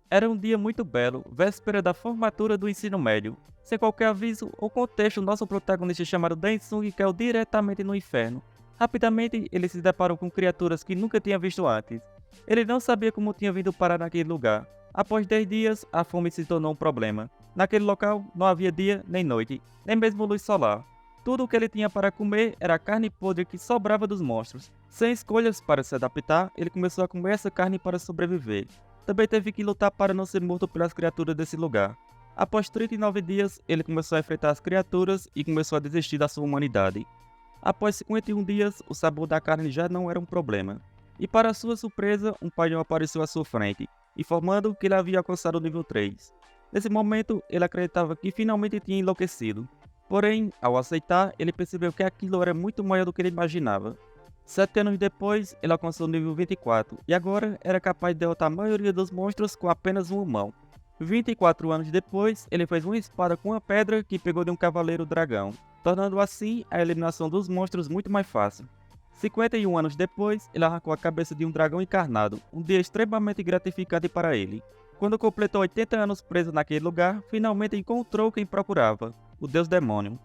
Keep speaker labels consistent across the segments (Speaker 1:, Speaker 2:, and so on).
Speaker 1: Era um dia muito belo, véspera da formatura do ensino médio. Sem qualquer aviso ou contexto, nosso protagonista chamado Dae-sung caiu diretamente no inferno. Rapidamente, ele se deparou com criaturas que nunca tinha visto antes. Ele não sabia como tinha vindo parar naquele lugar. Após 10 dias, a fome se tornou um problema. Naquele local, não havia dia nem noite, nem mesmo luz solar. Tudo o que ele tinha para comer era a carne podre que sobrava dos monstros. Sem escolhas para se adaptar, ele começou a comer essa carne para sobreviver. Também teve que lutar para não ser morto pelas criaturas desse lugar. Após 39 dias, ele começou a enfrentar as criaturas e começou a desistir da sua humanidade. Após 51 dias, o sabor da carne já não era um problema. E para sua surpresa, um painel apareceu à sua frente, informando que ele havia alcançado o nível 3. Nesse momento, ele acreditava que finalmente tinha enlouquecido. Porém, ao aceitar, ele percebeu que aquilo era muito maior do que ele imaginava. 7 anos depois, ele alcançou o nível 24 e agora era capaz de derrotar a maioria dos monstros com apenas uma mão. 24 anos depois, ele fez uma espada com uma pedra que pegou de um cavaleiro dragão, tornando assim a eliminação dos monstros muito mais fácil. 51 anos depois, ele arrancou a cabeça de um dragão encarnado, um dia extremamente gratificante para ele. Quando completou 80 anos preso naquele lugar, finalmente encontrou quem procurava, o Deus Demônio.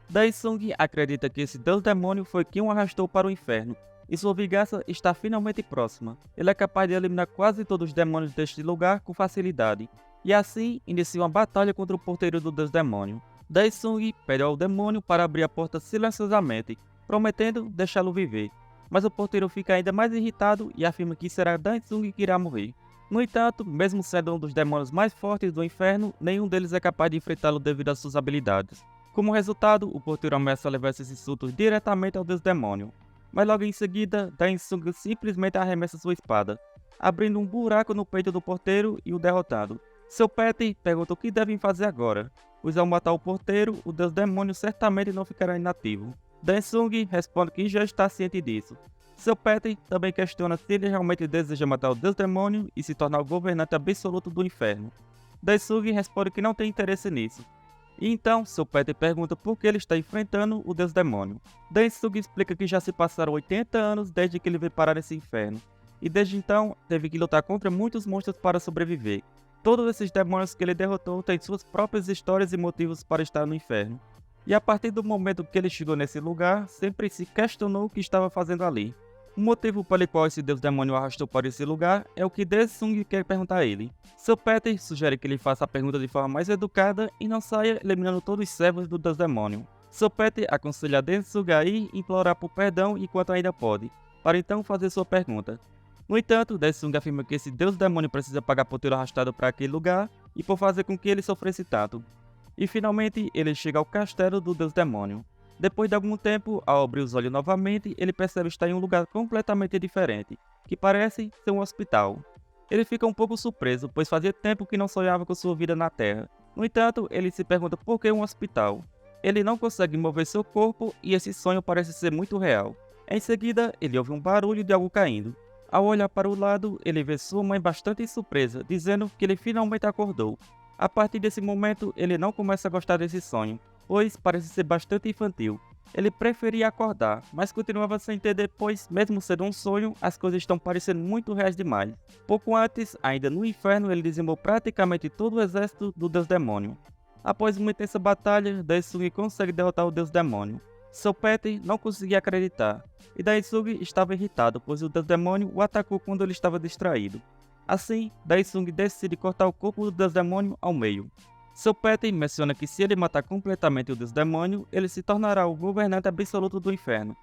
Speaker 1: Dae-sung acredita que esse Deus Demônio foi quem o arrastou para o inferno, e sua vingança está finalmente próxima. Ele é capaz de eliminar quase todos os demônios deste lugar com facilidade, e assim inicia uma batalha contra o porteiro do Deus Demônio. Dae-sung pede ao demônio para abrir a porta silenciosamente, prometendo deixá-lo viver, mas o porteiro fica ainda mais irritado e afirma que será Dae-sung que irá morrer. No entanto, mesmo sendo um dos demônios mais fortes do inferno, nenhum deles é capaz de enfrentá-lo devido às suas habilidades. Como resultado, o porteiro ameaça levar esses insultos diretamente ao Deus Demônio. Mas logo em seguida, Dae-sung simplesmente arremessa sua espada, abrindo um buraco no peito do porteiro e o derrotando. Seu pet pergunta o que devem fazer agora, pois ao matar o porteiro, o Deus Demônio certamente não ficará inativo. Dae-sung responde que já está ciente disso. Seu pet também questiona se ele realmente deseja matar o Deus Demônio e se tornar o governante absoluto do inferno. Dae-sung responde que não tem interesse nisso. E então, seu pet pergunta por que ele está enfrentando o Deus Demônio. Dae-sung explica que já se passaram 80 anos desde que ele veio parar nesse inferno, e desde então teve que lutar contra muitos monstros para sobreviver. Todos esses demônios que ele derrotou têm suas próprias histórias e motivos para estar no inferno. E a partir do momento que ele chegou nesse lugar, sempre se questionou o que estava fazendo ali. O motivo pelo qual esse Deus Demônio o arrastou para esse lugar é o que Dae-sung quer perguntar a ele. Seu Peter sugere que ele faça a pergunta de forma mais educada e não saia eliminando todos os servos do Deus Demônio. Seu Peter aconselha Dae-sung a ir implorar por perdão enquanto ainda pode, para então fazer sua pergunta. No entanto, Dae-sung afirma que esse Deus Demônio precisa pagar por ter o arrastado para aquele lugar e por fazer com que ele sofresse tanto. E finalmente, ele chega ao castelo do Deus Demônio. Depois de algum tempo, ao abrir os olhos novamente, ele percebe estar em um lugar completamente diferente, que parece ser um hospital. Ele fica um pouco surpreso, pois fazia tempo que não sonhava com sua vida na Terra. No entanto, ele se pergunta por que um hospital. Ele não consegue mover seu corpo e esse sonho parece ser muito real. Em seguida, ele ouve um barulho de algo caindo. Ao olhar para o lado, ele vê sua mãe bastante surpresa, dizendo que ele finalmente acordou. A partir desse momento, ele não começa a gostar desse sonho, pois parece ser bastante infantil. Ele preferia acordar, mas continuava sem entender, pois, mesmo sendo um sonho, as coisas estão parecendo muito reais demais. Pouco antes, ainda no inferno, ele dizimou praticamente todo o exército do Deus Demônio. Após uma intensa batalha, Dae-sung consegue derrotar o Deus Demônio. Seu pet não conseguia acreditar, e Dae-sung estava irritado, pois o Deus Demônio o atacou quando ele estava distraído. Assim, Dae-sung decide cortar o corpo do Deus Demônio ao meio. Seu pet menciona que se ele matar completamente o Deus Demônio, ele se tornará o governante absoluto do inferno.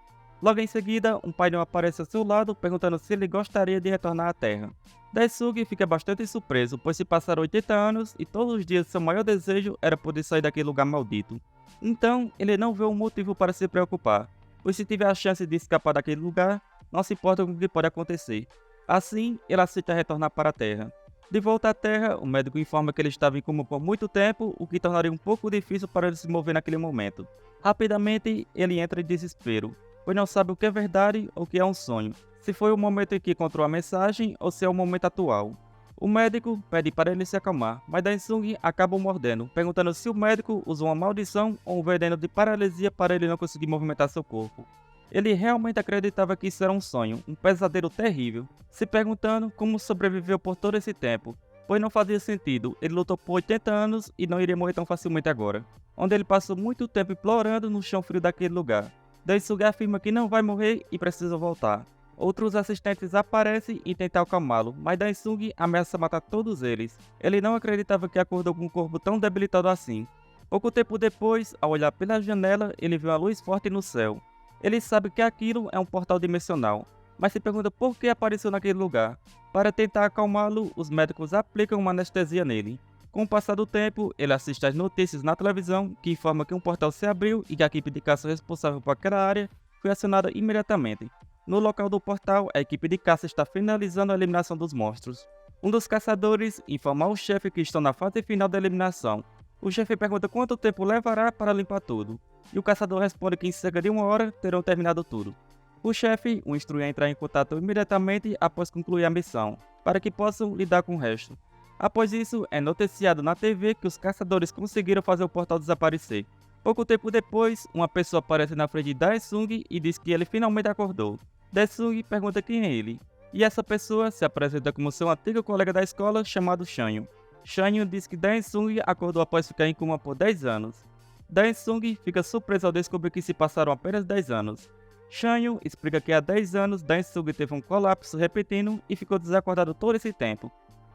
Speaker 1: Logo em seguida, um painel aparece ao seu lado, perguntando se ele gostaria de retornar à Terra. Dae-sung fica bastante surpreso, pois se passaram 80 anos e todos os dias seu maior desejo era poder sair daquele lugar maldito. Então, ele não vê um motivo para se preocupar, pois se tiver a chance de escapar daquele lugar, não se importa com o que pode acontecer. Assim, ele aceita retornar para a Terra. De volta à Terra, o médico informa que ele estava em coma por muito tempo, o que tornaria um pouco difícil para ele se mover naquele momento. Rapidamente, ele entra em desespero, pois não sabe o que é verdade ou o que é um sonho, se foi o momento em que encontrou a mensagem ou se é o momento atual. O médico pede para ele se acalmar, mas Dae-sung acaba o mordendo, perguntando se o médico usou uma maldição ou um veneno de paralisia para ele não conseguir movimentar seu corpo. Ele realmente acreditava que isso era um sonho, um pesadelo terrível, se perguntando como sobreviveu por todo esse tempo. pois não fazia sentido, ele lutou por 80 anos e não iria morrer tão facilmente agora, onde ele passou muito tempo implorando no chão frio daquele lugar. Daisuke afirma que não vai morrer e precisa voltar. Outros assistentes aparecem e tentam acalmá-lo, mas Daisuke ameaça matar todos eles. Ele não acreditava que acordou com um corpo tão debilitado assim. Pouco tempo depois, ao olhar pela janela, ele vê uma luz forte no céu. Ele sabe que aquilo é um portal dimensional, mas se pergunta por que apareceu naquele lugar. Para tentar acalmá-lo, os médicos aplicam uma anestesia nele. Com o passar do tempo, ele assiste às notícias na televisão que informam que um portal se abriu e que a equipe de caça responsável por aquela área foi acionada imediatamente. No local do portal, a equipe de caça está finalizando a eliminação dos monstros. Um dos caçadores informa ao chefe que estão na fase final da eliminação. O chefe pergunta quanto tempo levará para limpar tudo, e o caçador responde que em cerca de 1 hora terão terminado tudo. O chefe o instrui a entrar em contato imediatamente após concluir a missão, para que possam lidar com o resto. Após isso, é noticiado na TV que os caçadores conseguiram fazer o portal desaparecer. Pouco tempo depois, uma pessoa aparece na frente de Daisuke e diz que ele finalmente acordou. Daisuke pergunta quem é ele, e essa pessoa se apresenta como seu antigo colega da escola chamado Shanyo. Shanyo diz que Daisuke acordou após ficar em coma por 10 anos. Daisuke fica surpreso ao descobrir que se passaram apenas 10 anos. Shanyo explica que há 10 anos Daisuke teve um colapso repentino e ficou desacordado todo esse tempo.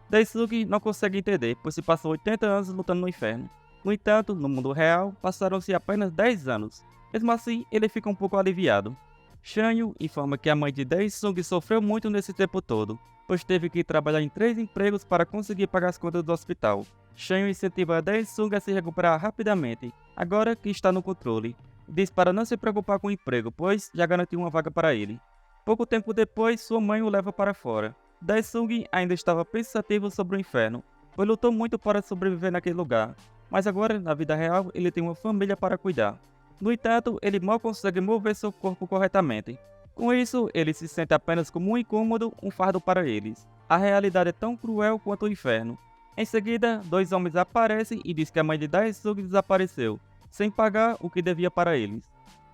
Speaker 1: Daisuke não consegue entender, pois se passou 80 anos lutando no inferno. No entanto, no mundo real, passaram-se apenas 10 anos. Mesmo assim, ele fica um pouco aliviado. Shanyo informa que a mãe de Daisuke sofreu muito nesse tempo todo, pois teve que trabalhar em 3 empregos para conseguir pagar as contas do hospital. Shanyo incentiva Daisuke a se recuperar rapidamente, agora que está no controle. Diz para não se preocupar com o emprego, pois já garantiu uma vaga para ele. Pouco tempo depois, sua mãe o leva para fora. Daisuke ainda estava pensativo sobre o inferno, pois lutou muito para sobreviver naquele lugar, mas agora, na vida real, ele tem uma família para cuidar. No entanto, ele mal consegue mover seu corpo corretamente. Com isso, ele se sente apenas como um incômodo, um fardo para eles. A realidade é tão cruel quanto o inferno. Em seguida, 2 homens aparecem e dizem que a mãe de Daisuke desapareceu, sem pagar o que devia para eles.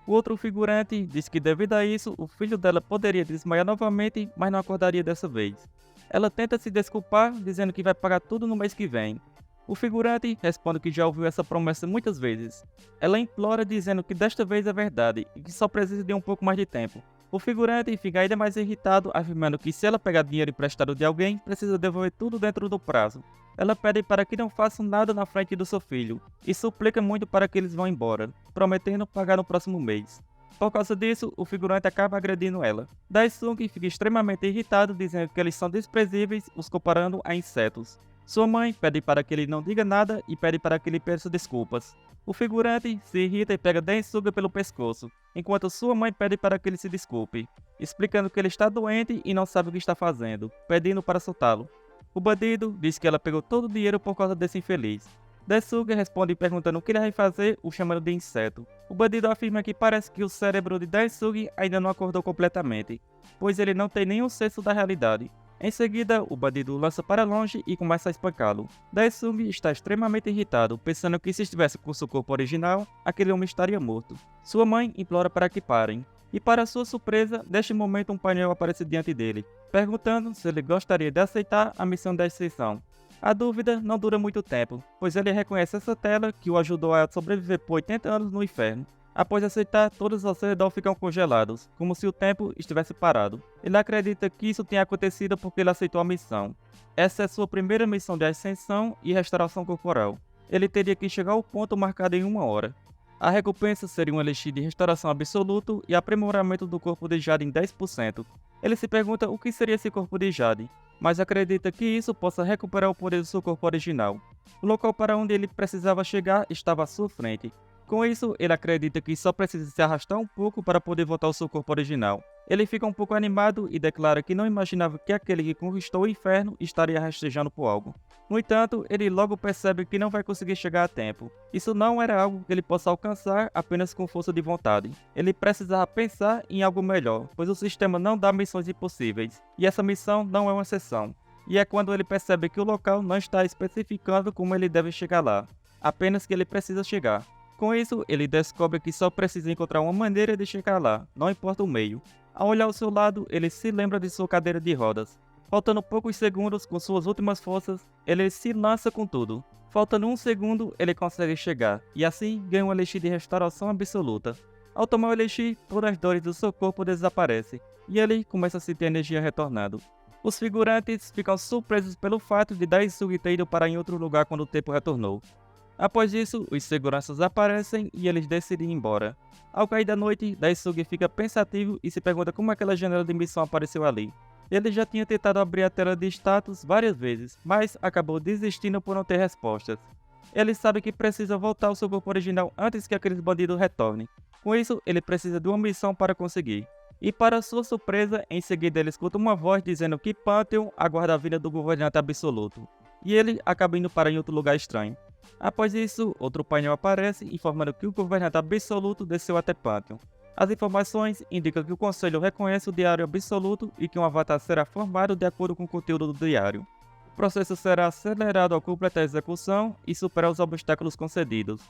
Speaker 1: O outro figurante diz que devido a isso, o filho dela poderia desmaiar novamente, mas não acordaria dessa vez. Ela tenta se desculpar, dizendo que vai pagar tudo no mês que vem. O figurante responde que já ouviu essa promessa muitas vezes. Ela implora dizendo que desta vez é verdade e que só precisa de um pouco mais de tempo. O figurante fica ainda mais irritado, afirmando que se ela pegar dinheiro emprestado de alguém, precisa devolver tudo dentro do prazo. Ela pede para que não façam nada na frente do seu filho, e suplica muito para que eles vão embora, prometendo pagar no próximo mês. Por causa disso, o figurante acaba agredindo ela. Daisuke fica extremamente irritado, dizendo que eles são desprezíveis, os comparando a insetos. Sua mãe pede para que ele não diga nada e pede para que ele peça desculpas. O figurante se irrita e pega Daisuke pelo pescoço, enquanto sua mãe pede para que ele se desculpe, explicando que ele está doente e não sabe o que está fazendo, pedindo para soltá-lo. O bandido diz que ela pegou todo o dinheiro por causa desse infeliz. Daisuke responde perguntando o que ele vai fazer, o chamando de inseto. O bandido afirma que parece que o cérebro de Daisuke ainda não acordou completamente, pois ele não tem nenhum senso da realidade. Em seguida, o bandido o lança para longe e começa a espancá-lo. Daisuke está extremamente irritado, pensando que se estivesse com seu corpo original, aquele homem estaria morto. Sua mãe implora para que parem. E para sua surpresa, neste momento um painel aparece diante dele, perguntando se ele gostaria de aceitar a missão da exceção. A dúvida não dura muito tempo, pois ele reconhece essa tela que o ajudou a sobreviver por 80 anos no inferno. Após aceitar, todos ao seu redor ficam congelados, como se o tempo estivesse parado. Ele acredita que isso tenha acontecido porque ele aceitou a missão. Essa é sua primeira missão de ascensão e restauração corporal. Ele teria que chegar ao ponto marcado em 1 hora. A recompensa seria um elixir de restauração absoluto e aprimoramento do corpo de Jade em 10%. Ele se pergunta o que seria esse corpo de Jade, mas acredita que isso possa recuperar o poder do seu corpo original. O local para onde ele precisava chegar estava à sua frente. Com isso, ele acredita que só precisa se arrastar um pouco para poder voltar ao seu corpo original. Ele fica um pouco animado e declara que não imaginava que aquele que conquistou o inferno estaria rastejando por algo. No entanto, ele logo percebe que não vai conseguir chegar a tempo. Isso não era algo que ele possa alcançar apenas com força de vontade. Ele precisava pensar em algo melhor, pois o sistema não dá missões impossíveis, e essa missão não é uma exceção. E é quando ele percebe que o local não está especificando como ele deve chegar lá, apenas que ele precisa chegar. Com isso, ele descobre que só precisa encontrar uma maneira de chegar lá, não importa o meio. Ao olhar ao seu lado, ele se lembra de sua cadeira de rodas. Faltando poucos segundos, com suas últimas forças, ele se lança com tudo. Faltando um segundo, ele consegue chegar, e assim ganha um elixir de restauração absoluta. Ao tomar o elixir, todas as dores do seu corpo desaparecem, e ele começa a sentir a energia retornando. Os figurantes ficam surpresos pelo fato de Daisuke ter ido para em outro lugar quando o tempo retornou. Após isso, os seguranças aparecem e eles decidem ir embora. Ao cair da noite, Daisuke fica pensativo e se pergunta como aquela janela de missão apareceu ali. Ele já tinha tentado abrir a tela de status várias vezes, mas acabou desistindo por não ter respostas. Ele sabe que precisa voltar ao seu corpo original antes que aqueles bandidos retornem. Com isso, ele precisa de uma missão para conseguir. E para sua surpresa, em seguida ele escuta uma voz dizendo que Pantheon aguarda a vinda do governante absoluto. E ele acaba indo para em outro lugar estranho. Após isso, outro painel aparece informando que o governante absoluto desceu até Pantheon. As informações indicam que o Conselho reconhece o Diário Absoluto e que um avatar será formado de acordo com o conteúdo do diário. O processo será acelerado ao completar a execução e superar os obstáculos concedidos.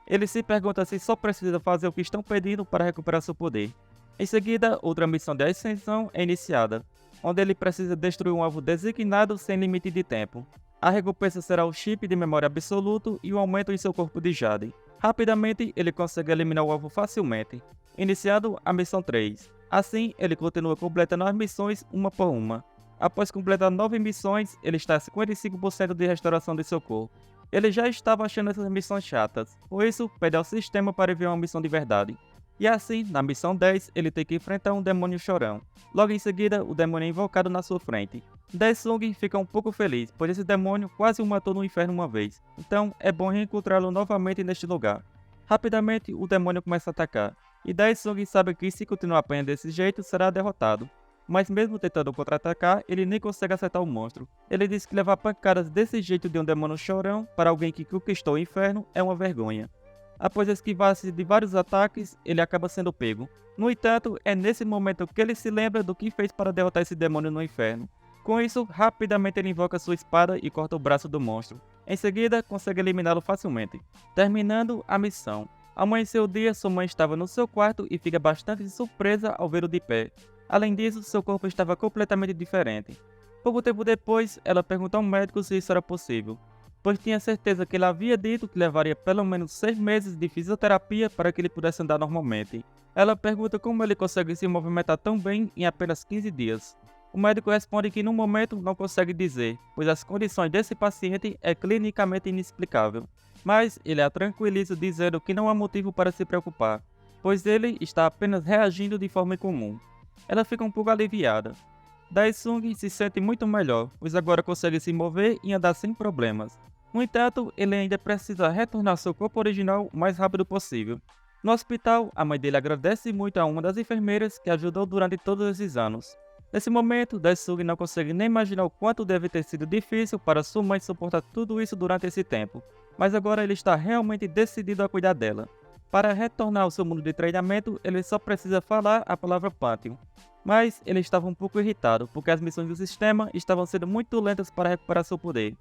Speaker 1: Ele se pergunta se só precisa fazer o que estão pedindo para recuperar seu poder. Em seguida, outra missão de ascensão é iniciada, onde ele precisa destruir um alvo designado sem limite de tempo. A recompensa será o chip de memória absoluto e o aumento em seu corpo de Jade. Rapidamente, ele consegue eliminar o alvo facilmente, iniciando a missão 3. Assim, ele continua completando as missões uma por uma. Após completar 9 missões, ele está a 55% de restauração de seu corpo. Ele já estava achando essas missões chatas, por isso pede ao sistema para enviar uma missão de verdade. E assim, na missão 10, ele tem que enfrentar um demônio chorão. Logo em seguida, o demônio é invocado na sua frente. Daesung fica um pouco feliz, pois esse demônio quase o matou no inferno uma vez, então é bom reencontrá-lo novamente neste lugar. Rapidamente, o demônio começa a atacar, e Daesung sabe que se continuar apanhando desse jeito, será derrotado. Mas mesmo tentando contra-atacar, ele nem consegue acertar o monstro. Ele diz que levar pancadas desse jeito de um demônio chorão para alguém que conquistou o inferno é uma vergonha. Após esquivar-se de vários ataques, ele acaba sendo pego. No entanto, é nesse momento que ele se lembra do que fez para derrotar esse demônio no inferno. Com isso, rapidamente ele invoca sua espada e corta o braço do monstro. Em seguida, consegue eliminá-lo facilmente, terminando a missão. Amanheceu o dia, sua mãe estava no seu quarto e fica bastante surpresa ao vê-lo de pé. Além disso, seu corpo estava completamente diferente. Pouco tempo depois, ela pergunta ao médico se isso era possível, pois tinha certeza que ele havia dito que levaria pelo menos 6 meses de fisioterapia para que ele pudesse andar normalmente. Ela pergunta como ele consegue se movimentar tão bem em apenas 15 dias. O médico responde que no momento não consegue dizer, pois as condições desse paciente é clinicamente inexplicável. Mas ele a tranquiliza dizendo que não há motivo para se preocupar, pois ele está apenas reagindo de forma incomum. Ela fica um pouco aliviada. Daesung se sente muito melhor, pois agora consegue se mover e andar sem problemas. No entanto, ele ainda precisa retornar ao seu corpo original o mais rápido possível. No hospital, a mãe dele agradece muito a uma das enfermeiras que ajudou durante todos esses anos. Nesse momento, Daesung não consegue nem imaginar o quanto deve ter sido difícil para sua mãe suportar tudo isso durante esse tempo, mas agora ele está realmente decidido a cuidar dela. Para retornar ao seu mundo de treinamento, ele só precisa falar a palavra Pantheon. Mas ele estava um pouco irritado, porque as missões do sistema estavam sendo muito lentas para recuperar seu poder.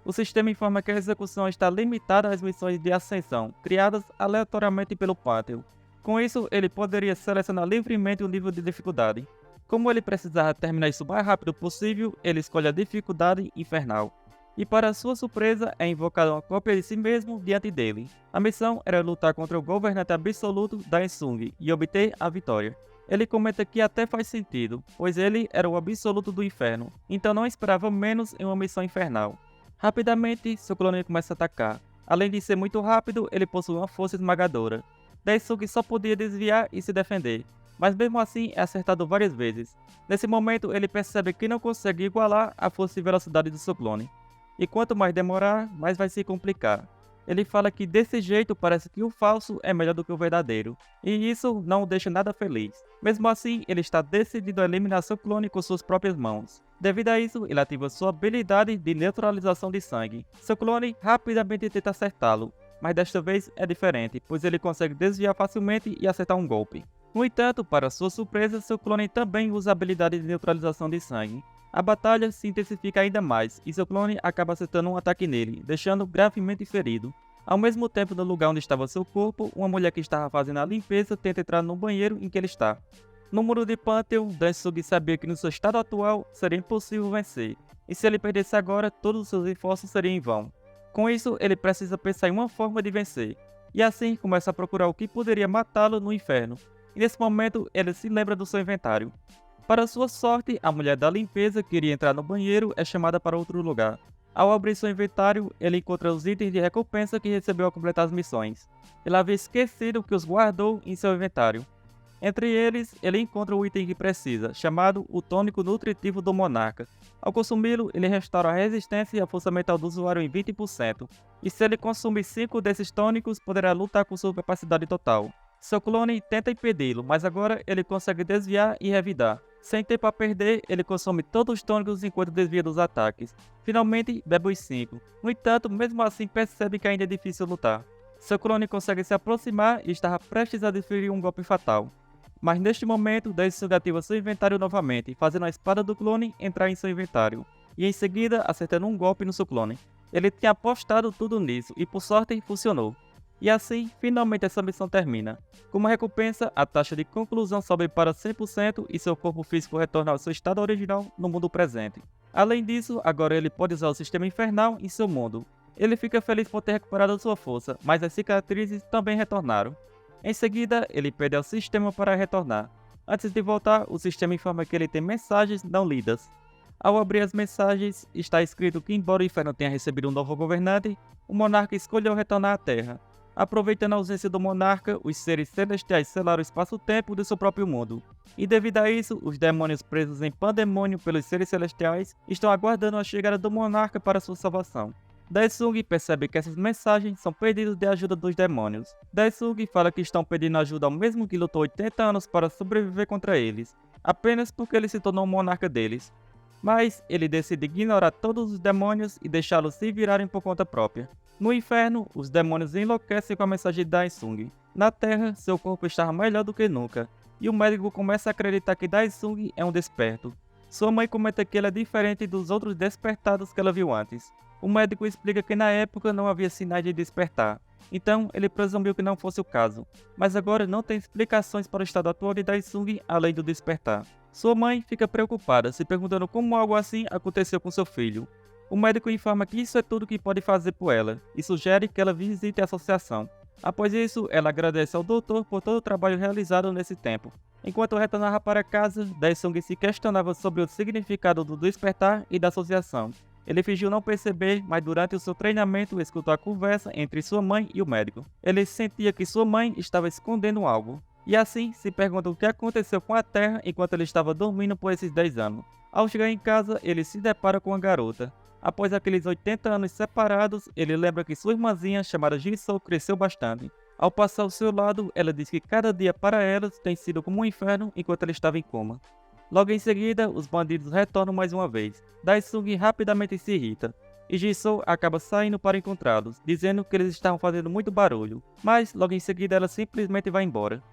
Speaker 1: O sistema informa que a execução está limitada às missões de ascensão, criadas aleatoriamente pelo Pantheon. Com isso, ele poderia selecionar livremente o nível de dificuldade. Como ele precisava terminar isso o mais rápido possível, ele escolhe a dificuldade infernal. E para sua surpresa, é invocada uma cópia de si mesmo diante dele. A missão era lutar contra o governante absoluto Daesung e obter a vitória. Ele comenta que até faz sentido, pois ele era o absoluto do inferno, então não esperava menos em uma missão infernal. Rapidamente, seu clone começa a atacar. Além de ser muito rápido, ele possui uma força esmagadora. Daesung só podia desviar e se defender, mas mesmo assim é acertado várias vezes. Nesse momento, ele percebe que não consegue igualar a força e velocidade do seu clone. E quanto mais demorar, mais vai se complicar. Ele fala que desse jeito parece que o falso é melhor do que o verdadeiro, e isso não o deixa nada feliz. Mesmo assim, ele está decidido a eliminar seu clone com suas próprias mãos. Devido a isso, ele ativa sua habilidade de neutralização de sangue. Seu clone rapidamente tenta acertá-lo, mas desta vez é diferente, pois ele consegue desviar facilmente e acertar um golpe. No entanto, para sua surpresa, seu clone também usa a habilidade de neutralização de sangue. A batalha se intensifica ainda mais, e seu clone acaba acertando um ataque nele, deixando-o gravemente ferido. Ao mesmo tempo, no lugar onde estava seu corpo, uma mulher que estava fazendo a limpeza tenta entrar no banheiro em que ele está. No mundo de Pantheon, Daisuke sabia que no seu estado atual seria impossível vencer, e se ele perdesse agora, todos os seus esforços seriam em vão. Com isso, ele precisa pensar em uma forma de vencer, e assim começa a procurar o que poderia matá-lo no inferno, e nesse momento ele se lembra do seu inventário. Para sua sorte, a mulher da limpeza que iria entrar no banheiro é chamada para outro lugar. Ao abrir seu inventário, ele encontra os itens de recompensa que recebeu ao completar as missões. Ele havia esquecido que os guardou em seu inventário. Entre eles, ele encontra o item que precisa, chamado o tônico nutritivo do Monarca. Ao consumi-lo, ele restaura a resistência e a força mental do usuário em 20%, e se ele consumir 5 desses tônicos, poderá lutar com sua capacidade total. Seu clone tenta impedi-lo, mas agora ele consegue desviar e revidar. Sem tempo a perder, ele consome todos os tônicos enquanto desvia dos ataques. Finalmente, bebe os 5. No entanto, mesmo assim percebe que ainda é difícil lutar. Seu clone consegue se aproximar e estava prestes a desferir um golpe fatal. Mas neste momento, Daisuke ativa seu inventário novamente, fazendo a espada do clone entrar em seu inventário, e em seguida acertando um golpe no seu clone. Ele tinha apostado tudo nisso, e por sorte, funcionou. E assim, finalmente essa missão termina. Como recompensa, a taxa de conclusão sobe para 100% e seu corpo físico retorna ao seu estado original no mundo presente. Além disso, agora ele pode usar o sistema infernal em seu mundo. Ele fica feliz por ter recuperado sua força, mas as cicatrizes também retornaram. Em seguida, ele pede ao sistema para retornar. Antes de voltar, o sistema informa que ele tem mensagens não lidas. Ao abrir as mensagens, está escrito que embora o inferno tenha recebido um novo governante, o monarca escolheu retornar à Terra. Aproveitando a ausência do monarca, os seres celestiais selaram o espaço-tempo do seu próprio mundo. E devido a isso, os demônios presos em pandemônio pelos seres celestiais estão aguardando a chegada do monarca para sua salvação. Daisuke percebe que essas mensagens são pedidos de ajuda dos demônios. Daisuke fala que estão pedindo ajuda ao mesmo que lutou 80 anos para sobreviver contra eles, apenas porque ele se tornou o monarca deles. Mas ele decide ignorar todos os demônios e deixá-los se virarem por conta própria. No inferno, os demônios enlouquecem com a mensagem de Daisuke. Na Terra, seu corpo está melhor do que nunca, e o médico começa a acreditar que Daisuke é um desperto. Sua mãe comenta que ele é diferente dos outros despertados que ela viu antes. O médico explica que na época não havia sinais de despertar, então ele presumiu que não fosse o caso, mas agora não tem explicações para o estado atual de Daisuke além do despertar. Sua mãe fica preocupada, se perguntando como algo assim aconteceu com seu filho. O médico informa que isso é tudo que pode fazer por ela, e sugere que ela visite a associação. Após isso, ela agradece ao doutor por todo o trabalho realizado nesse tempo. Enquanto retornava para casa, Daisuke se questionava sobre o significado do despertar e da associação. Ele fingiu não perceber, mas durante o seu treinamento escutou a conversa entre sua mãe e o médico. Ele sentia que sua mãe estava escondendo algo, e assim se pergunta o que aconteceu com a Terra enquanto ele estava dormindo por esses 10 anos. Ao chegar em casa, ele se depara com a garota. Após aqueles 80 anos separados, ele lembra que sua irmãzinha, chamada Jisoo, cresceu bastante. Ao passar ao seu lado, ela diz que cada dia para elas tem sido como um inferno enquanto ela estava em coma. Logo em seguida, os bandidos retornam mais uma vez. Daisuke rapidamente se irrita, e Jisoo acaba saindo para encontrá-los, dizendo que eles estavam fazendo muito barulho, mas logo em seguida ela simplesmente vai embora.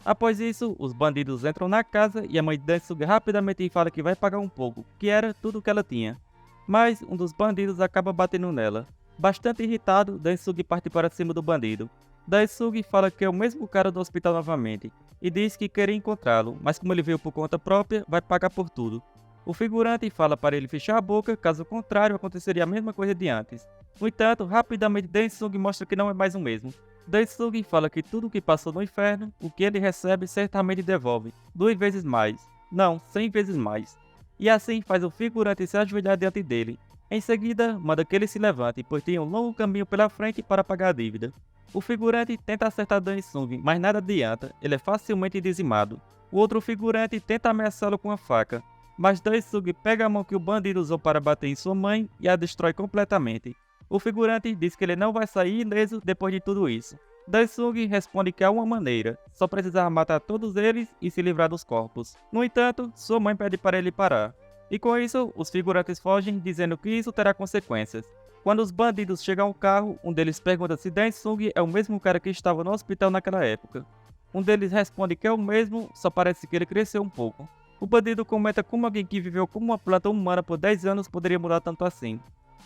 Speaker 1: Após isso, os bandidos entram na casa e a mãe de Daisuke rapidamente fala que vai pagar um pouco, que era tudo o que ela tinha. Mas um dos bandidos acaba batendo nela. Bastante irritado, Daisuke parte para cima do bandido. Daisuke fala que é o mesmo cara do hospital novamente, e diz que queria encontrá-lo, mas como ele veio por conta própria, vai pagar por tudo. O figurante fala para ele fechar a boca, caso contrário aconteceria a mesma coisa de antes. No entanto, rapidamente Daisuke mostra que não é mais o mesmo. Daisuke fala que tudo o que passou no inferno, o que ele recebe certamente devolve, 2 vezes mais. Não, 100 vezes mais. E assim faz o figurante se ajoelhar diante dele. Em seguida, manda que ele se levante, pois tem um longo caminho pela frente para pagar a dívida. O figurante tenta acertar Daisuke, mas nada adianta, ele é facilmente dizimado. O outro figurante tenta ameaçá-lo com a faca, mas Daisuke pega a mão que o bandido usou para bater em sua mãe e a destrói completamente. O figurante diz que ele não vai sair ileso depois de tudo isso. Daisuke responde que há uma maneira, só precisava matar todos eles e se livrar dos corpos. No entanto, sua mãe pede para ele parar. E com isso, os figurantes fogem, dizendo que isso terá consequências. Quando os bandidos chegam ao carro, um deles pergunta se Daisuke é o mesmo cara que estava no hospital naquela época. Um deles responde que é o mesmo, só parece que ele cresceu um pouco. O bandido comenta como alguém que viveu como uma planta humana por 10 anos poderia mudar tanto assim.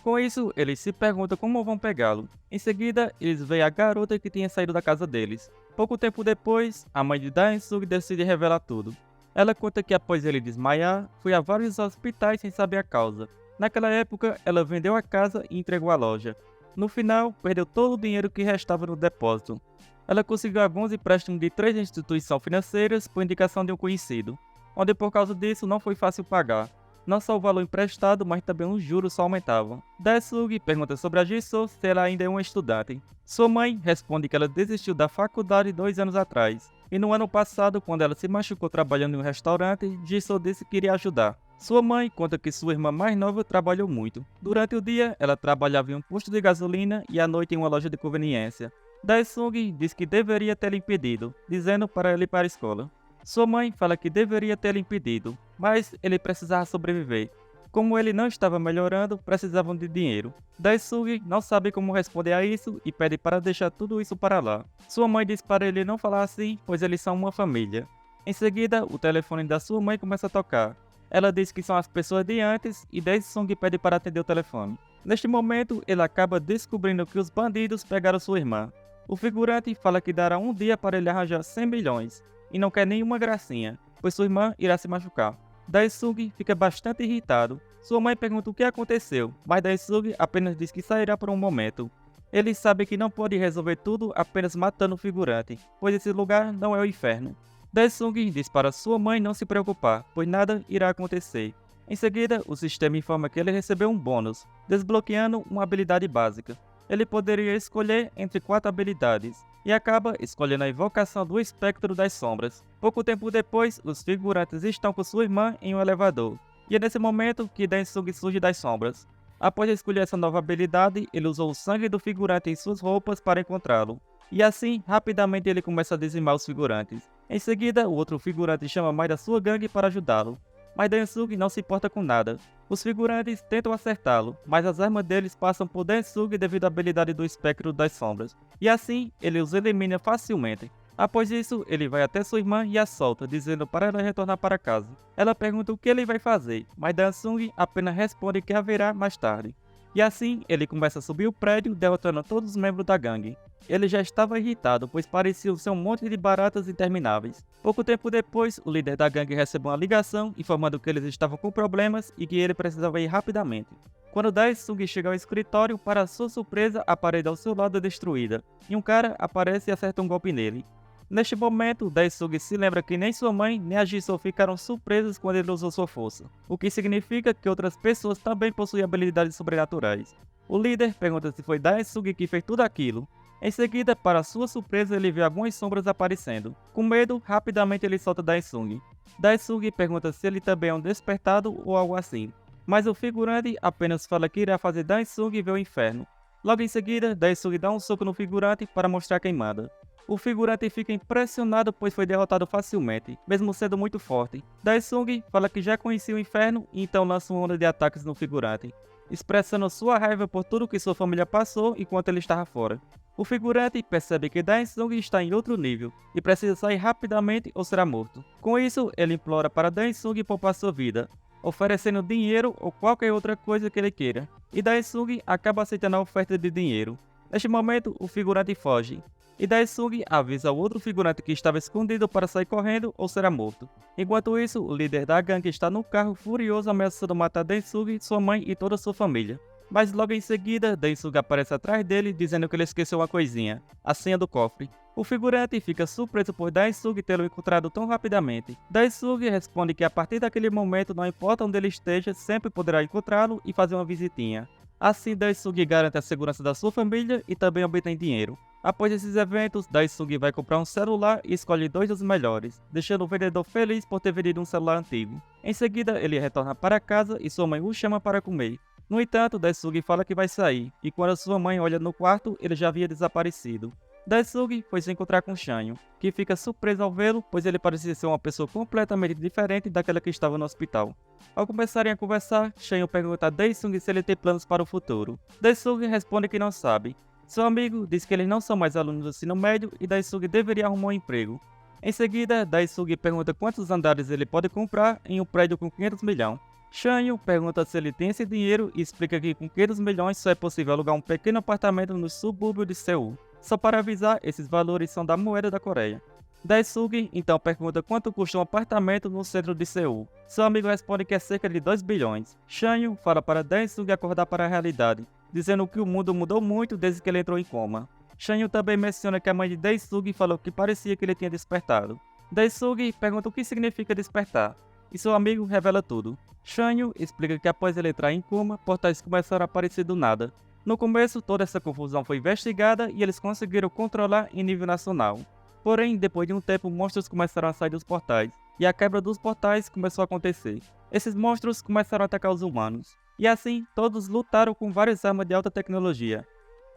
Speaker 1: Com isso, eles se perguntam como vão pegá-lo. Em seguida, eles veem a garota que tinha saído da casa deles. Pouco tempo depois, a mãe de Daisuke decide revelar tudo. Ela conta que após ele desmaiar, foi a vários hospitais sem saber a causa. Naquela época, ela vendeu a casa e entregou a loja. No final, perdeu todo o dinheiro que restava no depósito. Ela conseguiu alguns empréstimos de 3 instituições financeiras por indicação de um conhecido, onde por causa disso não foi fácil pagar. Não só o valor emprestado, mas também os juros só aumentavam. Dae-sung pergunta sobre a Jisoo se ela ainda é uma estudante. Sua mãe responde que ela desistiu da faculdade 2 anos atrás. E no ano passado, quando ela se machucou trabalhando em um restaurante, Jisoo disse que iria ajudar. Sua mãe conta que sua irmã mais nova trabalhou muito. Durante o dia, ela trabalhava em um posto de gasolina e à noite em uma loja de conveniência. Dae-sung diz que deveria tê-la impedido, dizendo para ela ir para a escola. Sua mãe fala que deveria tê-lo impedido, mas ele precisava sobreviver. Como ele não estava melhorando, precisavam de dinheiro. Dae-sung não sabe como responder a isso e pede para deixar tudo isso para lá. Sua mãe diz para ele não falar assim, pois eles são uma família. Em seguida, o telefone da sua mãe começa a tocar. Ela diz que são as pessoas de antes e Dae-sung pede para atender o telefone. Neste momento, ele acaba descobrindo que os bandidos pegaram sua irmã. O figurante fala que dará um dia para ele arranjar 100 milhões. E não quer nenhuma gracinha, pois sua irmã irá se machucar. Dae-sung fica bastante irritado. Sua mãe pergunta o que aconteceu, mas Dae-sung apenas diz que sairá por um momento. Ele sabe que não pode resolver tudo apenas matando o figurante, pois esse lugar não é o inferno. Dae-sung diz para sua mãe não se preocupar, pois nada irá acontecer. Em seguida, o sistema informa que ele recebeu um bônus, desbloqueando uma habilidade básica. Ele poderia escolher entre 4 habilidades, e acaba escolhendo a invocação do Espectro das Sombras. Pouco tempo depois, os figurantes estão com sua irmã em um elevador, e é nesse momento que Dae-sung surge das sombras. Após escolher essa nova habilidade, ele usou o sangue do figurante em suas roupas para encontrá-lo, e assim, rapidamente ele começa a dizimar os figurantes. Em seguida, o outro figurante chama mais da sua gangue para ajudá-lo, mas Dae-sung não se importa com nada. Os figurantes tentam acertá-lo, mas as armas deles passam por Dae-sung devido à habilidade do Espectro das Sombras, e assim ele os elimina facilmente. Após isso, ele vai até sua irmã e a solta, dizendo para ela retornar para casa. Ela pergunta o que ele vai fazer, mas Dae-sung apenas responde que haverá mais tarde. E assim, ele começa a subir o prédio, derrotando todos os membros da gangue. Ele já estava irritado, pois pareciam ser um monte de baratas intermináveis. Pouco tempo depois, o líder da gangue recebe uma ligação informando que eles estavam com problemas e que ele precisava ir rapidamente. Quando Dae-sung chega ao escritório, para sua surpresa, a parede ao seu lado é destruída, e um cara aparece e acerta um golpe nele. Neste momento, Dae-sung se lembra que nem sua mãe nem a Jisoo ficaram surpresas quando ele usou sua força, o que significa que outras pessoas também possuem habilidades sobrenaturais. O líder pergunta se foi Dae-sung que fez tudo aquilo. Em seguida, para sua surpresa, ele vê algumas sombras aparecendo. Com medo, rapidamente ele solta Dae-sung. Dae-sung pergunta se ele também é um despertado ou algo assim, mas o figurante apenas fala que irá fazer Dae-sung ver o inferno. Logo em seguida, Dae-sung dá um soco no figurante para mostrar a queimada. O figurante fica impressionado pois foi derrotado facilmente, mesmo sendo muito forte. Dae-sung fala que já conhecia o inferno e então lança uma onda de ataques no figurante, expressando sua raiva por tudo que sua família passou enquanto ele estava fora. O figurante percebe que Dae-sung está em outro nível e precisa sair rapidamente ou será morto. Com isso, ele implora para Dae-sung poupar sua vida, oferecendo dinheiro ou qualquer outra coisa que ele queira, e Dae-sung acaba aceitando a oferta de dinheiro. Neste momento, o figurante foge, e Dae-sung avisa o outro figurante que estava escondido para sair correndo ou será morto. Enquanto isso, o líder da gangue está no carro furioso ameaçando matar Dae-sung, sua mãe e toda sua família. Mas logo em seguida, Dae-sung aparece atrás dele dizendo que ele esqueceu uma coisinha, a senha do cofre. O figurante fica surpreso por Dae-sung tê-lo encontrado tão rapidamente. Dae-sung responde que a partir daquele momento, não importa onde ele esteja, sempre poderá encontrá-lo e fazer uma visitinha. Assim, Dae-sung garante a segurança da sua família e também obtém dinheiro. Após esses eventos, Dae-sung vai comprar um celular e escolhe 2 dos melhores, deixando o vendedor feliz por ter vendido um celular antigo. Em seguida, ele retorna para casa e sua mãe o chama para comer. No entanto, Dae-sung fala que vai sair, e quando sua mãe olha no quarto, ele já havia desaparecido. Dae-sung foi se encontrar com Chanyeol, que fica surpreso ao vê-lo, pois ele parecia ser uma pessoa completamente diferente daquela que estava no hospital. Ao começarem a conversar, Chanyeol pergunta a Dae-sung se ele tem planos para o futuro. Dae-sung responde que não sabe. Seu amigo diz que eles não são mais alunos do ensino médio e Dae-sung deveria arrumar um emprego. Em seguida, Dae-sung pergunta quantos andares ele pode comprar em um prédio com 500 milhões. Chanyeol pergunta se ele tem esse dinheiro e explica que com 500 milhões só é possível alugar um pequeno apartamento no subúrbio de Seul. Só para avisar, esses valores são da moeda da Coreia. Daisuke então pergunta quanto custa um apartamento no centro de Seul. Seu amigo responde que é cerca de 2 bilhões. Shanyu fala para Daisuke acordar para a realidade, dizendo que o mundo mudou muito desde que ele entrou em coma. Shanyu também menciona que a mãe de Daisuke falou que parecia que ele tinha despertado. Daisuke pergunta o que significa despertar, e seu amigo revela tudo. Shanyu explica que após ele entrar em coma, portais começaram a aparecer do nada. No começo, toda essa confusão foi investigada e eles conseguiram controlar em nível nacional. Porém, depois de um tempo, monstros começaram a sair dos portais, e a quebra dos portais começou a acontecer. Esses monstros começaram a atacar os humanos, e assim, todos lutaram com várias armas de alta tecnologia.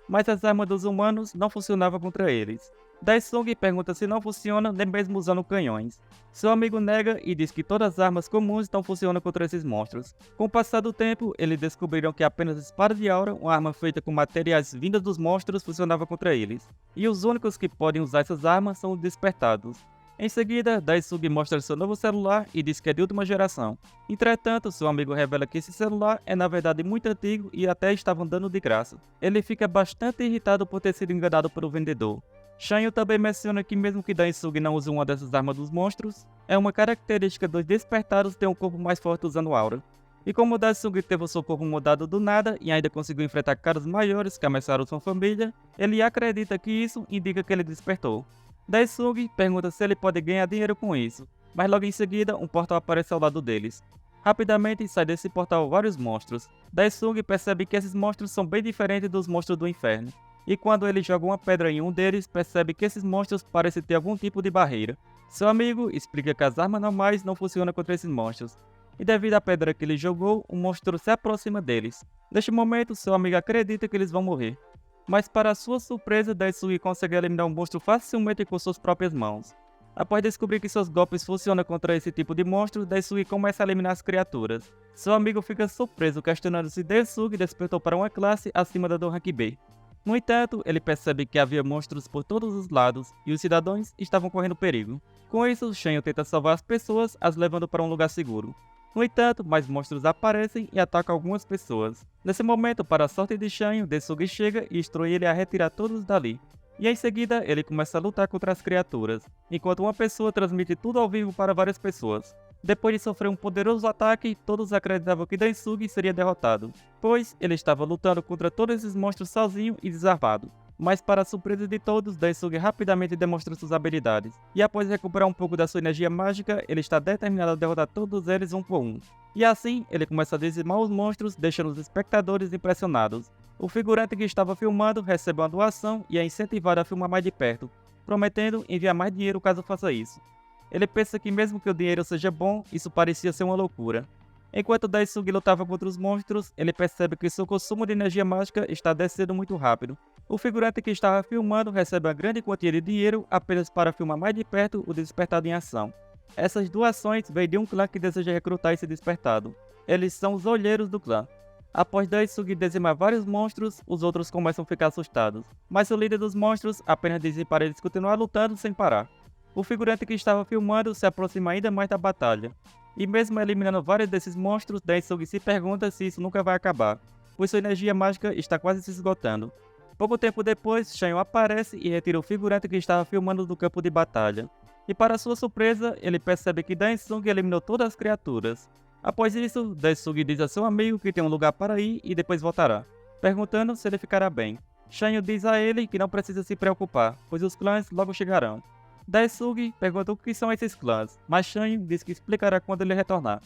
Speaker 1: Mas as armas dos humanos não funcionavam contra eles. Daisuke pergunta se não funciona nem mesmo usando canhões. Seu amigo nega e diz que todas as armas comuns não funcionam contra esses monstros. Com o passar do tempo, eles descobriram que apenas a espada de aura, uma arma feita com materiais vindos dos monstros, funcionava contra eles. E os únicos que podem usar essas armas são os despertados. Em seguida, Daisuke mostra seu novo celular e diz que é de última geração. Entretanto, seu amigo revela que esse celular é na verdade muito antigo e até estava andando de graça. Ele fica bastante irritado por ter sido enganado pelo vendedor. Shanyu também menciona que mesmo que Daisuke não use uma dessas armas dos monstros, é uma característica dos despertados ter um corpo mais forte usando aura. E como Daisuke teve o seu corpo mudado do nada e ainda conseguiu enfrentar caras maiores que ameaçaram sua família, ele acredita que isso indica que ele despertou. Daisuke pergunta se ele pode ganhar dinheiro com isso, mas logo em seguida um portal aparece ao lado deles. Rapidamente sai desse portal vários monstros. Daisuke percebe que esses monstros são bem diferentes dos monstros do inferno. E quando ele joga uma pedra em um deles, percebe que esses monstros parecem ter algum tipo de barreira. Seu amigo explica que as armas normais não funcionam contra esses monstros, e devido à pedra que ele jogou, o monstro se aproxima deles. Neste momento, seu amigo acredita que eles vão morrer. Mas para sua surpresa, Daisuke consegue eliminar um monstro facilmente com suas próprias mãos. Após descobrir que seus golpes funcionam contra esse tipo de monstro, Daisuke começa a eliminar as criaturas. Seu amigo fica surpreso, questionando se Daisuke despertou para uma classe acima da do Rank B. No entanto, ele percebe que havia monstros por todos os lados e os cidadãos estavam correndo perigo. Com isso, Shanyu tenta salvar as pessoas, as levando para um lugar seguro. No entanto, mais monstros aparecem e atacam algumas pessoas. Nesse momento, para a sorte de Shanyu, Daisuke chega e instrui ele a retirar todos dali. E em seguida, ele começa a lutar contra as criaturas, enquanto uma pessoa transmite tudo ao vivo para várias pessoas. Depois de sofrer um poderoso ataque, todos acreditavam que Daisuke seria derrotado, pois ele estava lutando contra todos esses monstros sozinho e desarmado. Mas para a surpresa de todos, Daisuke rapidamente demonstra suas habilidades, e após recuperar um pouco da sua energia mágica, ele está determinado a derrotar todos eles um por um. E assim, ele começa a dizimar os monstros, deixando os espectadores impressionados. O figurante que estava filmando recebe uma doação e é incentivado a filmar mais de perto, prometendo enviar mais dinheiro caso faça isso. Ele pensa que mesmo que o dinheiro seja bom, isso parecia ser uma loucura. Enquanto Daisuke lutava contra os monstros, ele percebe que seu consumo de energia mágica está descendo muito rápido. O figurante que estava filmando recebe uma grande quantia de dinheiro apenas para filmar mais de perto o despertado em ação. Essas doações vêm de um clã que deseja recrutar esse despertado. Eles são os olheiros do clã. Após Daisuke dizimar vários monstros, os outros começam a ficar assustados. Mas o líder dos monstros apenas diz para eles continuar lutando sem parar. O figurante que estava filmando se aproxima ainda mais da batalha. E mesmo eliminando vários desses monstros, Daisuke se pergunta se isso nunca vai acabar, pois sua energia mágica está quase se esgotando. Pouco tempo depois, Shanyu aparece e retira o figurante que estava filmando do campo de batalha. E para sua surpresa, ele percebe que Daisuke eliminou todas as criaturas. Após isso, Daisuke diz a seu amigo que tem um lugar para ir e depois voltará, perguntando se ele ficará bem. Shanyu diz a ele que não precisa se preocupar, pois os clãs logo chegarão. Daisuke pergunta o que são esses clãs, mas Shanyu diz que explicará quando ele retornar.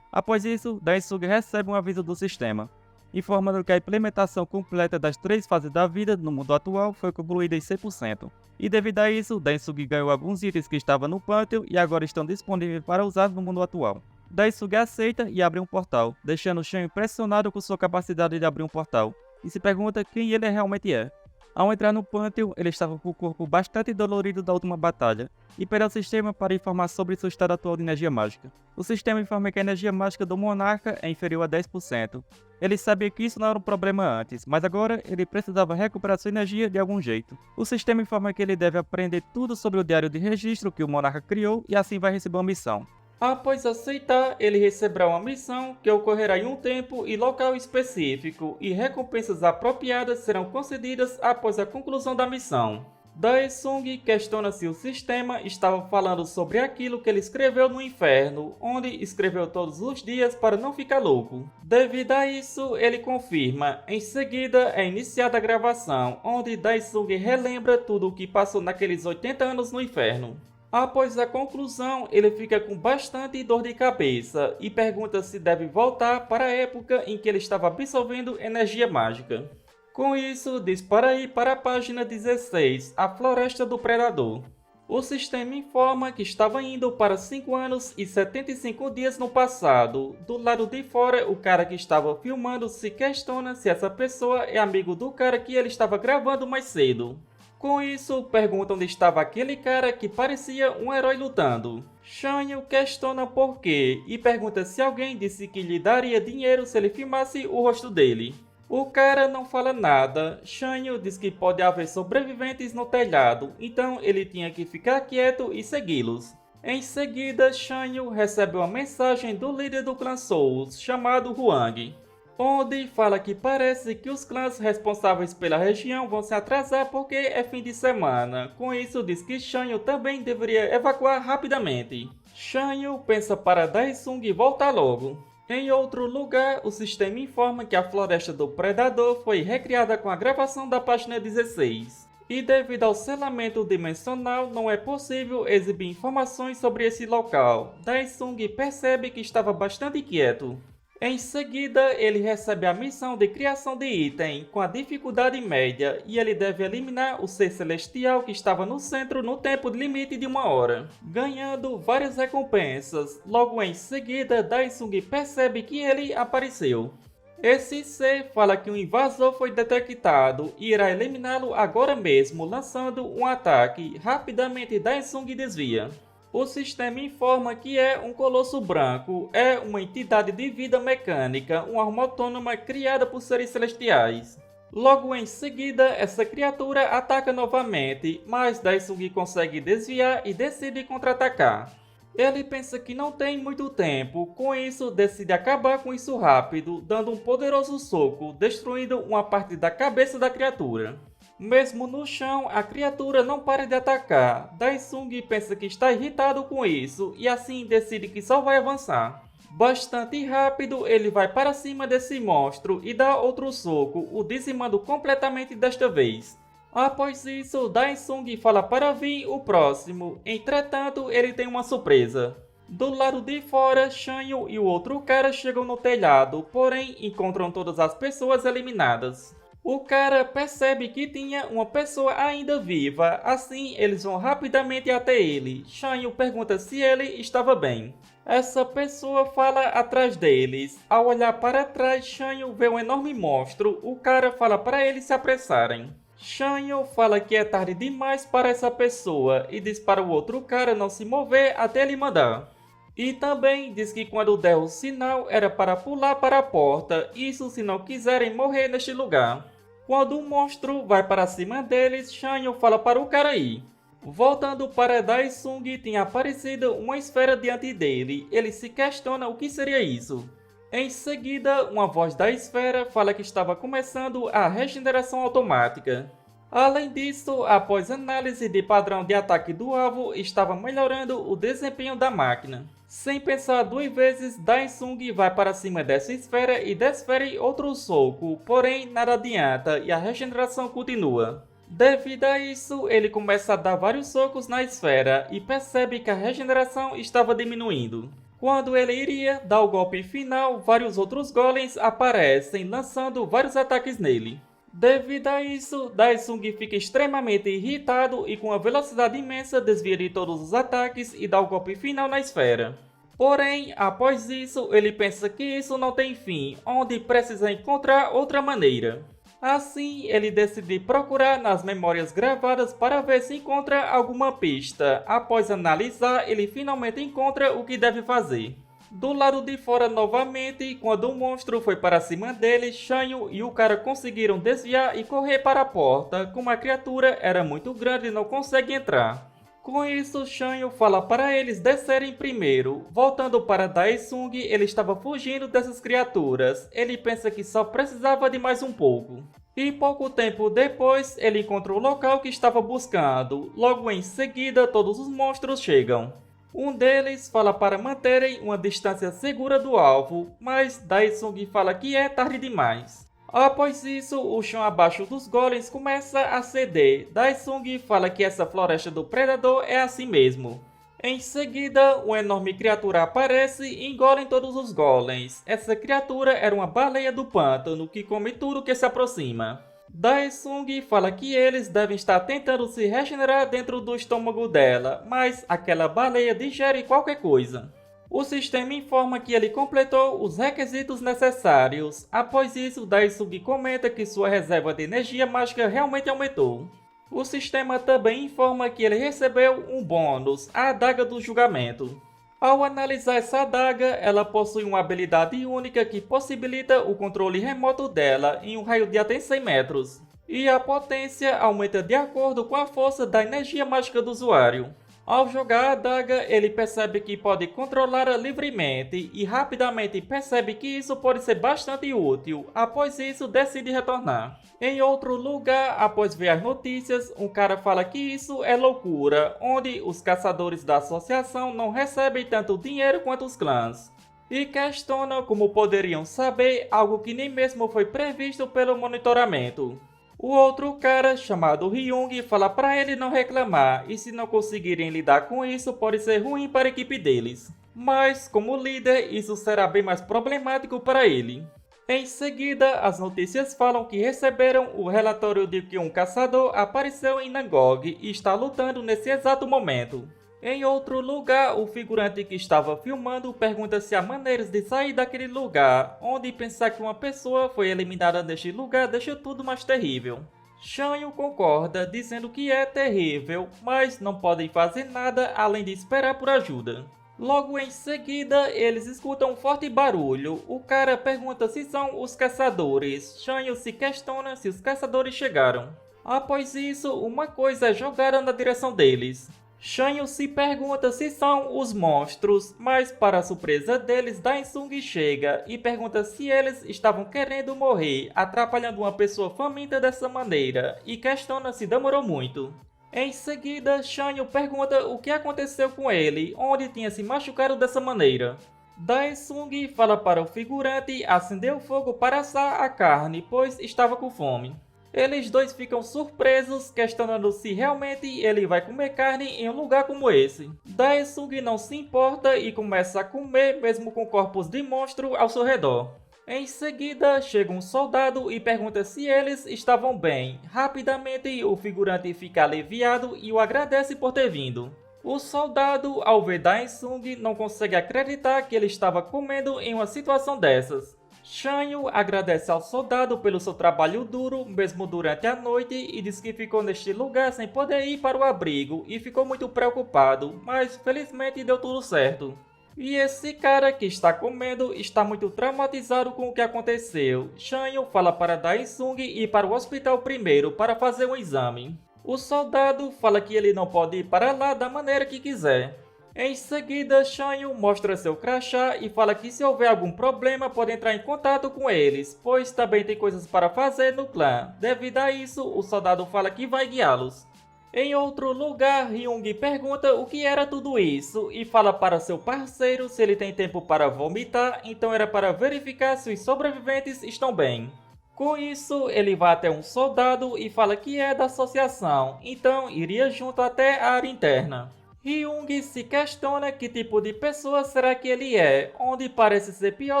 Speaker 1: Após isso, Daisuke recebe um aviso do sistema, informando que a implementação completa das 3 fases da vida no mundo atual foi concluída em 100%. E devido a isso, Daisuke ganhou alguns itens que estavam no Pantheon e agora estão disponíveis para usar no mundo atual. Daisuke aceita e abre um portal, deixando Shanyu impressionado com sua capacidade de abrir um portal, e se pergunta quem ele realmente é. Ao entrar no Pantheon, ele estava com o corpo bastante dolorido da última batalha, e pede ao sistema para informar sobre seu estado atual de energia mágica. O sistema informa que a energia mágica do monarca é inferior a 10%. Ele sabia que isso não era um problema antes, mas agora ele precisava recuperar sua energia de algum jeito. O sistema informa que ele deve aprender tudo sobre o diário de registro que o monarca criou e assim vai receber uma missão. Após aceitar, ele receberá uma missão que ocorrerá em um tempo e local específico, e recompensas apropriadas serão concedidas após a conclusão da missão. Daesung questiona se o sistema estava falando sobre aquilo que ele escreveu no inferno, onde escreveu todos os dias para não ficar louco. Devido a isso, ele confirma. Em seguida, é iniciada a gravação, onde Daesung relembra tudo o que passou naqueles 80 anos no inferno. Após a conclusão, ele fica com bastante dor de cabeça e pergunta se deve voltar para a época em que ele estava absorvendo energia mágica. Com isso, dispara ir para a página 16, a Floresta do Predador. O sistema informa que estava indo para 5 anos e 75 dias no passado. Do lado de fora, o cara que estava filmando se questiona se essa pessoa é amigo do cara que ele estava gravando mais cedo. Com isso, pergunta onde estava aquele cara que parecia um herói lutando. Shanyu questiona por quê e pergunta se alguém disse que lhe daria dinheiro se ele filmasse o rosto dele. O cara não fala nada. Shanyu diz que pode haver sobreviventes no telhado, então ele tinha que ficar quieto e segui-los. Em seguida, Shanyu recebe uma mensagem do líder do clã Souls, chamado Huang, onde fala que parece que os clãs responsáveis pela região vão se atrasar porque é fim de semana. Com isso, diz que Shanyu também deveria evacuar rapidamente. Shanyu pensa para Daesung voltar logo. Em outro lugar, o sistema informa que a Floresta do Predador foi recriada com a gravação da página 16. E devido ao selamento dimensional, não é possível exibir informações sobre esse local. Daesung percebe que estava bastante quieto. Em seguida, ele recebe a missão de criação de item, com a dificuldade média, e ele deve eliminar o ser celestial que estava no centro no tempo limite de 1 hora, ganhando várias recompensas. Logo em seguida, Daesung percebe que ele apareceu. Esse ser fala que um invasor foi detectado e irá eliminá-lo agora mesmo, lançando um ataque. Rapidamente, Daesung desvia. O sistema informa que é um colosso branco, é uma entidade de vida mecânica, uma arma autônoma criada por seres celestiais. Logo em seguida, essa criatura ataca novamente, mas Daesung consegue desviar e decide contra-atacar. Ele pensa que não tem muito tempo, com isso decide acabar com isso rápido, dando um poderoso soco, destruindo uma parte da cabeça da criatura. Mesmo no chão, a criatura não para de atacar. Daesung pensa que está irritado com isso e assim decide que só vai avançar. Bastante rápido, ele vai para cima desse monstro e dá outro soco, o dizimando completamente desta vez. Após isso, Daesung fala para vir o próximo. Entretanto, ele tem uma surpresa. Do lado de fora, Shanyu e o outro cara chegam no telhado, porém encontram todas as pessoas eliminadas. O cara percebe que tinha uma pessoa ainda viva, assim eles vão rapidamente até ele. Shanyu pergunta se ele estava bem. Essa pessoa fala atrás deles. Ao olhar para trás, Shanyu vê um enorme monstro. O cara fala para eles se apressarem. Shanyu fala que é tarde demais para essa pessoa e diz para o outro cara não se mover até ele mandar. E também diz que quando der o sinal era para pular para a porta, isso se não quiserem morrer neste lugar. Quando o monstro vai para cima deles, Shanyu fala para o cara ir. Voltando para Daesung, tinha aparecido uma esfera diante dele. Ele se questiona o que seria isso. Em seguida, uma voz da esfera fala que estava começando a regeneração automática. Além disso, após análise de padrão de ataque do alvo, estava melhorando o desempenho da máquina. Sem pensar 2 vezes, Daesung vai para cima dessa esfera e desfere outro soco, porém nada adianta e a regeneração continua. Devido a isso, ele começa a dar vários socos na esfera e percebe que a regeneração estava diminuindo. Quando ele iria dar o golpe final, vários outros golems aparecem, lançando vários ataques nele. Devido a isso, Daesung fica extremamente irritado e com uma velocidade imensa desvia de todos os ataques e dá o golpe final na esfera. Porém, após isso, ele pensa que isso não tem fim, onde precisa encontrar outra maneira. Assim, ele decide procurar nas memórias gravadas para ver se encontra alguma pista. Após analisar, ele finalmente encontra o que deve fazer. Do lado de fora novamente, quando o monstro foi para cima dele, Shanyu e o cara conseguiram desviar e correr para a porta. Como a criatura era muito grande e não consegue entrar. Com isso, Shanyu fala para eles descerem primeiro. Voltando para Daesung, ele estava fugindo dessas criaturas. Ele pensa que só precisava de mais um pouco. E pouco tempo depois, ele encontra o local que estava buscando. Logo em seguida, todos os monstros chegam. Um deles fala para manterem uma distância segura do alvo, mas Daesung fala que é tarde demais. Após isso, o chão abaixo dos golems começa a ceder. Daesung fala que essa floresta do predador é assim mesmo. Em seguida, uma enorme criatura aparece e engole todos os golems. Essa criatura era uma baleia do pântano que come tudo que se aproxima. Daesung fala que eles devem estar tentando se regenerar dentro do estômago dela, mas aquela baleia digere qualquer coisa. O sistema informa que ele completou os requisitos necessários. Após isso, Daesung comenta que sua reserva de energia mágica realmente aumentou. O sistema também informa que ele recebeu um bônus, a Adaga do Julgamento. Ao analisar essa adaga, ela possui uma habilidade única que possibilita o controle remoto dela em um raio de até 100 metros. E a potência aumenta de acordo com a força da energia mágica do usuário. Ao jogar a adaga, ele percebe que pode controlá-la livremente e rapidamente percebe que isso pode ser bastante útil. Após isso, decide retornar. Em outro lugar, após ver as notícias, um cara fala que isso é loucura, onde os caçadores da associação não recebem tanto dinheiro quanto os clãs. E questiona como poderiam saber algo que nem mesmo foi previsto pelo monitoramento. O outro cara, chamado Hyung, fala para ele não reclamar, e se não conseguirem lidar com isso, pode ser ruim para a equipe deles. Mas, como líder, isso será bem mais problemático para ele. Em seguida, as notícias falam que receberam o relatório de que um caçador apareceu em Nangog e está lutando nesse exato momento. Em outro lugar, o figurante que estava filmando pergunta se há maneiras de sair daquele lugar, onde pensar que uma pessoa foi eliminada deste lugar deixa tudo mais terrível. Shanyu concorda, dizendo que é terrível, mas não podem fazer nada além de esperar por ajuda. Logo em seguida, eles escutam um forte barulho. O cara pergunta se são os caçadores. Shanyu se questiona se os caçadores chegaram. Após isso, uma coisa é jogada na direção deles. Shanyu se pergunta se são os monstros, mas para a surpresa deles, Daesung chega e pergunta se eles estavam querendo morrer, atrapalhando uma pessoa faminta dessa maneira, e questiona se demorou muito. Em seguida, Shanyu pergunta o que aconteceu com ele, onde tinha se machucado dessa maneira. Daesung fala para o figurante acender o fogo para assar a carne, pois estava com fome. Eles dois ficam surpresos, questionando se realmente ele vai comer carne em um lugar como esse. Daesung não se importa e começa a comer mesmo com corpos de monstro ao seu redor. Em seguida, chega um soldado e pergunta se eles estavam bem. Rapidamente, o figurante fica aliviado e o agradece por ter vindo. O soldado, ao ver Daesung, não consegue acreditar que ele estava comendo em uma situação dessas. Shanyu agradece ao soldado pelo seu trabalho duro, mesmo durante a noite, e diz que ficou neste lugar sem poder ir para o abrigo e ficou muito preocupado, mas felizmente deu tudo certo. E esse cara que está comendo está muito traumatizado com o que aconteceu. Shanyu fala para Daesung ir para o hospital primeiro para fazer um exame. O soldado fala que ele não pode ir para lá da maneira que quiser. Em seguida, Shanyu mostra seu crachá e fala que se houver algum problema pode entrar em contato com eles, pois também tem coisas para fazer no clã. Devido a isso, o soldado fala que vai guiá-los. Em outro lugar, Hyung pergunta o que era tudo isso e fala para seu parceiro se ele tem tempo para vomitar, então era para verificar se os sobreviventes estão bem. Com isso, ele vai até um soldado e fala que é da associação, então iria junto até a área interna. Hyung se questiona que tipo de pessoa será que ele é, onde parece ser pior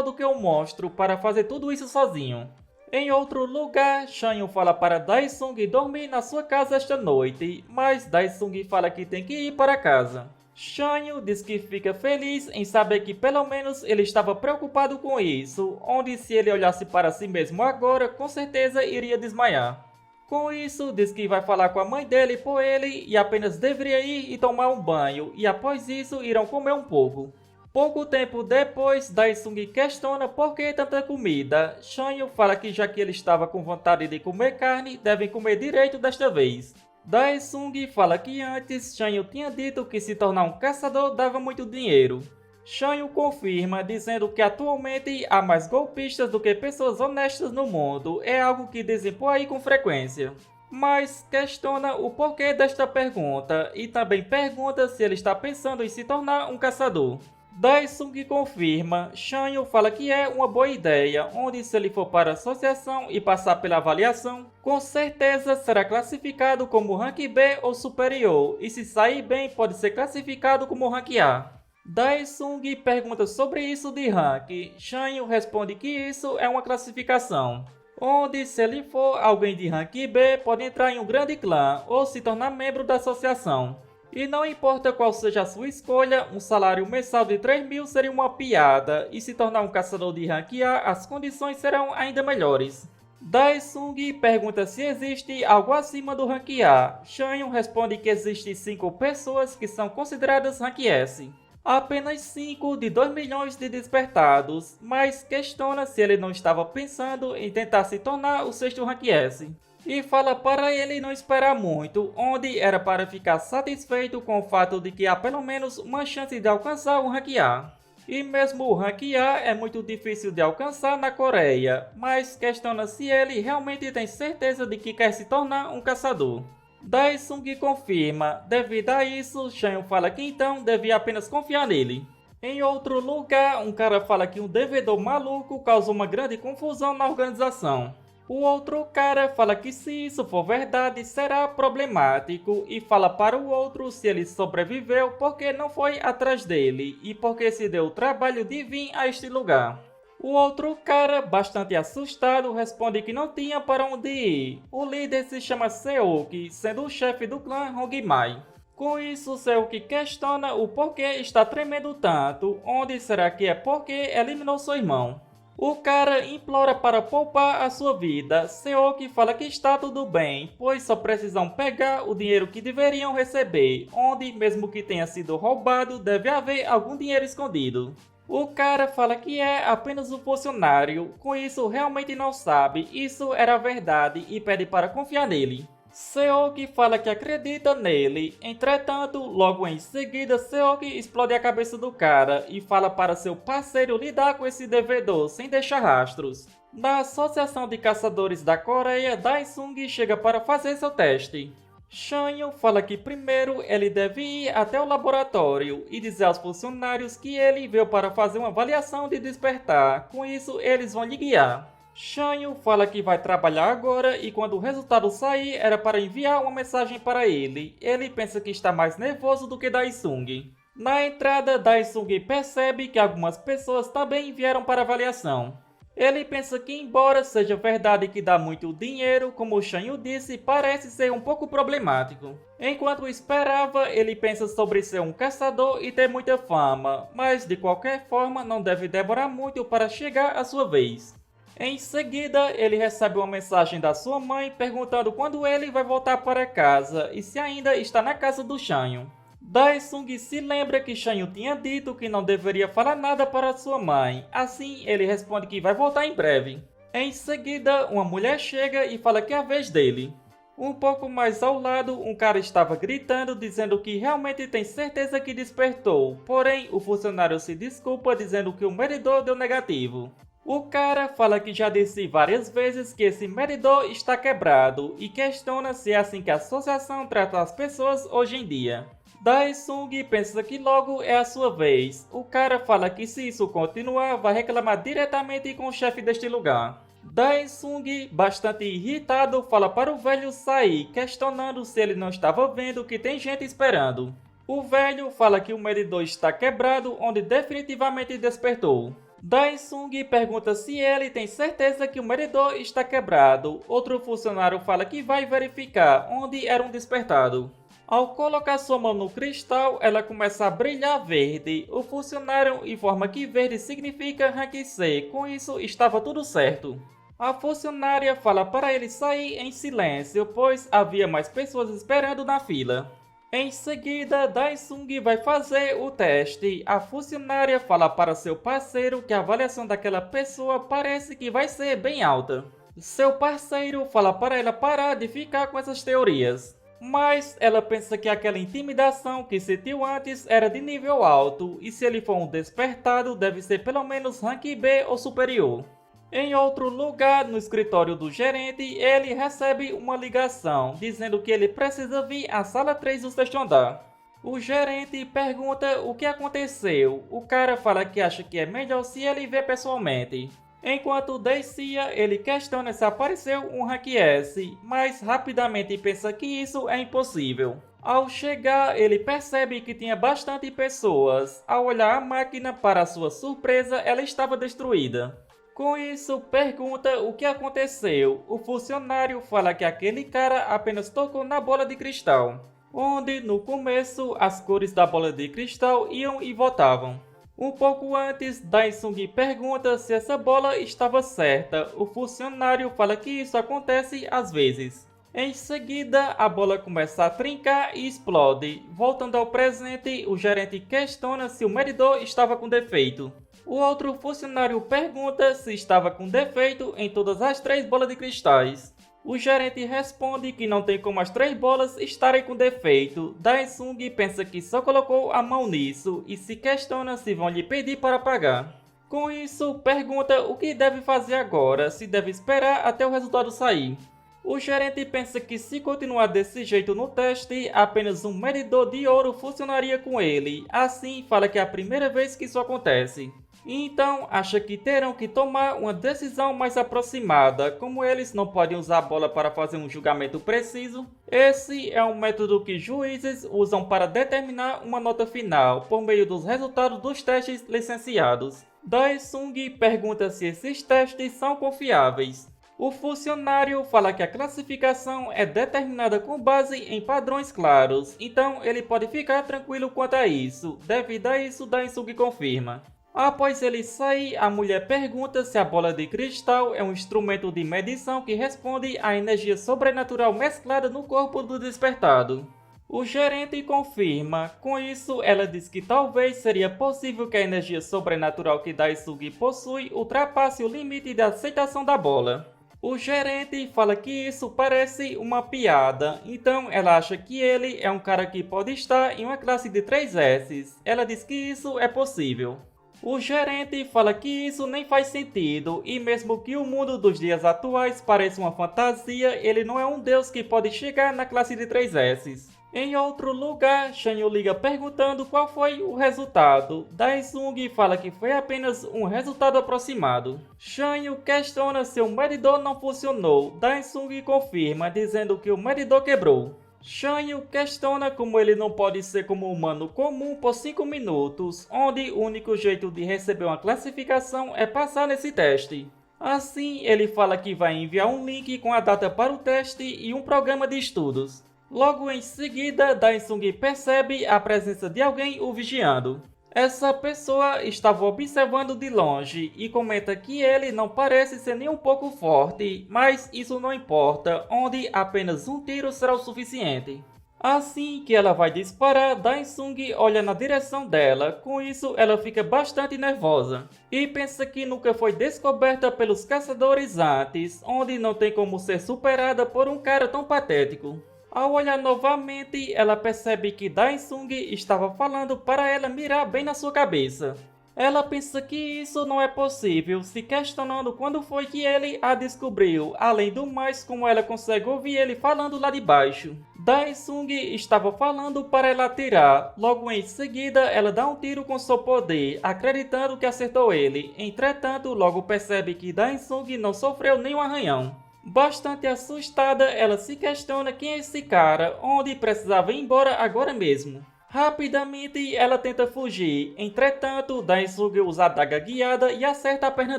Speaker 1: do que um monstro para fazer tudo isso sozinho. Em outro lugar, Shanyu fala para Daesung dormir na sua casa esta noite, mas Daesung fala que tem que ir para casa. Shanyu diz que fica feliz em saber que pelo menos ele estava preocupado com isso, onde se ele olhasse para si mesmo agora, com certeza iria desmaiar. Com isso, diz que vai falar com a mãe dele por ele e apenas deveria ir e tomar um banho, e após isso irão comer um pouco. Pouco tempo depois, Daesung questiona por que tanta comida. Shanyu fala que já que ele estava com vontade de comer carne, devem comer direito desta vez. Dae-sung fala que antes Chanyu tinha dito que se tornar um caçador dava muito dinheiro. Chanyu confirma, dizendo que atualmente há mais golpistas do que pessoas honestas no mundo, é algo que dizem por aí com frequência. Mas questiona o porquê desta pergunta e também pergunta se ele está pensando em se tornar um caçador. Dae-sung confirma, Chanyu fala que é uma boa ideia, onde se ele for para a associação e passar pela avaliação, com certeza será classificado como Rank B ou superior, e se sair bem pode ser classificado como Rank A. Dae-sung pergunta sobre isso de rank, Chanyu responde que isso é uma classificação, onde se ele for alguém de rank B pode entrar em um grande clã ou se tornar membro da associação. E não importa qual seja a sua escolha, um salário mensal de 3.000 seria uma piada, e se tornar um caçador de rank A, as condições serão ainda melhores. Dae-sung pergunta se existe algo acima do rank A. Chanyu responde que existem 5 pessoas que são consideradas rank S. Apenas 5 de 2 milhões de despertados, mas questiona se ele não estava pensando em tentar se tornar o 6º rank S. E fala para ele não esperar muito, onde era para ficar satisfeito com o fato de que há pelo menos uma chance de alcançar o Rank A. E mesmo o Rank A é muito difícil de alcançar na Coreia, mas questiona se ele realmente tem certeza de que quer se tornar um caçador. Dae-sung confirma, devido a isso, Chanyu fala que então devia apenas confiar nele. Em outro lugar, um cara fala que um devedor maluco causou uma grande confusão na organização. O outro cara fala que se isso for verdade será problemático e fala para o outro se ele sobreviveu porque não foi atrás dele e porque se deu o trabalho de vir a este lugar. O outro cara, bastante assustado, responde que não tinha para onde ir. O líder se chama Seoki, sendo o chefe do clã Hongmai. Com isso, Seoki questiona o porquê está tremendo tanto, onde será que é porque eliminou seu irmão. O cara implora para poupar a sua vida. Seoki fala que está tudo bem, pois só precisam pegar o dinheiro que deveriam receber, onde, mesmo que tenha sido roubado, deve haver algum dinheiro escondido. O cara fala que é apenas um funcionário, com isso realmente não sabe, isso era verdade e pede para confiar nele. Seoki fala que acredita nele, entretanto, logo em seguida Seoki explode a cabeça do cara e fala para seu parceiro lidar com esse devedor sem deixar rastros. Na Associação de Caçadores da Coreia, Dae-sung chega para fazer seu teste. Chanyu fala que primeiro ele deve ir até o laboratório e dizer aos funcionários que ele veio para fazer uma avaliação de despertar, com isso eles vão lhe guiar. Chanyu fala que vai trabalhar agora e quando o resultado sair era para enviar uma mensagem para ele. Ele pensa que está mais nervoso do que Dae-sung. Na entrada, Dae-sung percebe que algumas pessoas também vieram para a avaliação. Ele pensa que embora seja verdade que dá muito dinheiro, como Chanyu disse, parece ser um pouco problemático. Enquanto esperava, ele pensa sobre ser um caçador e ter muita fama, mas de qualquer forma não deve demorar muito para chegar a sua vez. Em seguida, ele recebe uma mensagem da sua mãe perguntando quando ele vai voltar para casa e se ainda está na casa do Chanyu. Dae-sung se lembra que Chanyu tinha dito que não deveria falar nada para sua mãe, assim ele responde que vai voltar em breve. Em seguida, uma mulher chega e fala que é a vez dele. Um pouco mais ao lado, um cara estava gritando dizendo que realmente tem certeza que despertou, porém o funcionário se desculpa dizendo que o medidor deu negativo. O cara fala que já disse várias vezes que esse medidor está quebrado e questiona se é assim que a associação trata as pessoas hoje em dia. Dae-sung pensa que logo é a sua vez. O cara fala que se isso continuar, vai reclamar diretamente com o chefe deste lugar. Dae-sung, bastante irritado, fala para o velho sair, questionando se ele não estava vendo que tem gente esperando. O velho fala que o medidor está quebrado, onde definitivamente despertou. Dae-sung pergunta se ele tem certeza que o medidor está quebrado. Outro funcionário fala que vai verificar onde era um despertado. Ao colocar sua mão no cristal, ela começa a brilhar verde. O funcionário informa que verde significa Rank C, com isso estava tudo certo. A funcionária fala para ele sair em silêncio, pois havia mais pessoas esperando na fila. Em seguida, Dae-sung vai fazer o teste. A funcionária fala para seu parceiro que a avaliação daquela pessoa parece que vai ser bem alta. Seu parceiro fala para ela parar de ficar com essas teorias. Mas ela pensa que aquela intimidação que sentiu antes era de nível alto e se ele for um despertado deve ser pelo menos rank B ou superior. Em outro lugar, no escritório do gerente, ele recebe uma ligação dizendo que ele precisa vir à sala 3 do sexto andar. O gerente pergunta o que aconteceu. O cara fala que acha que é melhor se ele ver pessoalmente. Enquanto descia, ele questiona se apareceu um rank S, mas rapidamente pensa que isso é impossível. Ao chegar, ele percebe que tinha bastante pessoas. Ao olhar a máquina, para sua surpresa, ela estava destruída. Com isso, pergunta o que aconteceu. O funcionário fala que aquele cara apenas tocou na bola de cristal, onde no começo as cores da bola de cristal iam e voltavam. Um pouco antes, Dae-sung pergunta se essa bola estava certa. O funcionário fala que isso acontece às vezes. Em seguida, a bola começa a trincar e explode. Voltando ao presente, o gerente questiona se o medidor estava com defeito. O outro funcionário pergunta se estava com defeito em todas as 3 bolas de cristais. O gerente responde que não tem como as 3 bolas estarem com defeito. Dae-sung pensa que só colocou a mão nisso e se questiona se vão lhe pedir para pagar. Com isso, pergunta o que deve fazer agora, se deve esperar até o resultado sair. O gerente pensa que se continuar desse jeito no teste, apenas um medidor de ouro funcionaria com ele. Assim, fala que é a primeira vez que isso acontece. Então, acha que terão que tomar uma decisão mais aproximada. Como eles não podem usar a bola para fazer um julgamento preciso, esse é um método que juízes usam para determinar uma nota final, por meio dos resultados dos testes licenciados. Dae-sung pergunta se esses testes são confiáveis. O funcionário fala que a classificação é determinada com base em padrões claros, então ele pode ficar tranquilo quanto a isso. Devido a isso, Dae-sung confirma. Após ele sair, a mulher pergunta se a bola de cristal é um instrumento de medição que responde à energia sobrenatural mesclada no corpo do despertado. O gerente confirma. Com isso, ela diz que talvez seria possível que a energia sobrenatural que Dae-sung possui ultrapasse o limite de aceitação da bola. O gerente fala que isso parece uma piada, então ela acha que ele é um cara que pode estar em uma classe de 3S. Ela diz que isso é possível. O gerente fala que isso nem faz sentido, e mesmo que o mundo dos dias atuais pareça uma fantasia, ele não é um deus que pode chegar na classe de 3S. Em outro lugar, Shanyu liga perguntando qual foi o resultado. Dae-sung fala que foi apenas um resultado aproximado. Shanyu questiona se o medidor não funcionou. Dae-sung confirma, dizendo que o medidor quebrou. Shanyu questiona como ele não pode ser como um humano comum por 5 minutos, onde o único jeito de receber uma classificação é passar nesse teste. Assim, ele fala que vai enviar um link com a data para o teste e um programa de estudos. Logo em seguida, Dae-sung percebe a presença de alguém o vigiando. Essa pessoa estava observando de longe e comenta que ele não parece ser nem um pouco forte, mas isso não importa, onde apenas um tiro será o suficiente. Assim que ela vai disparar, Dae-sung olha na direção dela, com isso ela fica bastante nervosa. E pensa que nunca foi descoberta pelos caçadores antes, onde não tem como ser superada por um cara tão patético. Ao olhar novamente, ela percebe que Dae-sung estava falando para ela mirar bem na sua cabeça. Ela pensa que isso não é possível, se questionando quando foi que ele a descobriu, além do mais como ela consegue ouvir ele falando lá de baixo. Dae-sung estava falando para ela atirar, logo em seguida ela dá um tiro com seu poder, acreditando que acertou ele. Entretanto, logo percebe que Dae-sung não sofreu nenhum arranhão. Bastante assustada, ela se questiona quem é esse cara, onde precisava ir embora agora mesmo. Rapidamente, ela tenta fugir, entretanto, Dae-sung usa a adaga guiada e acerta a perna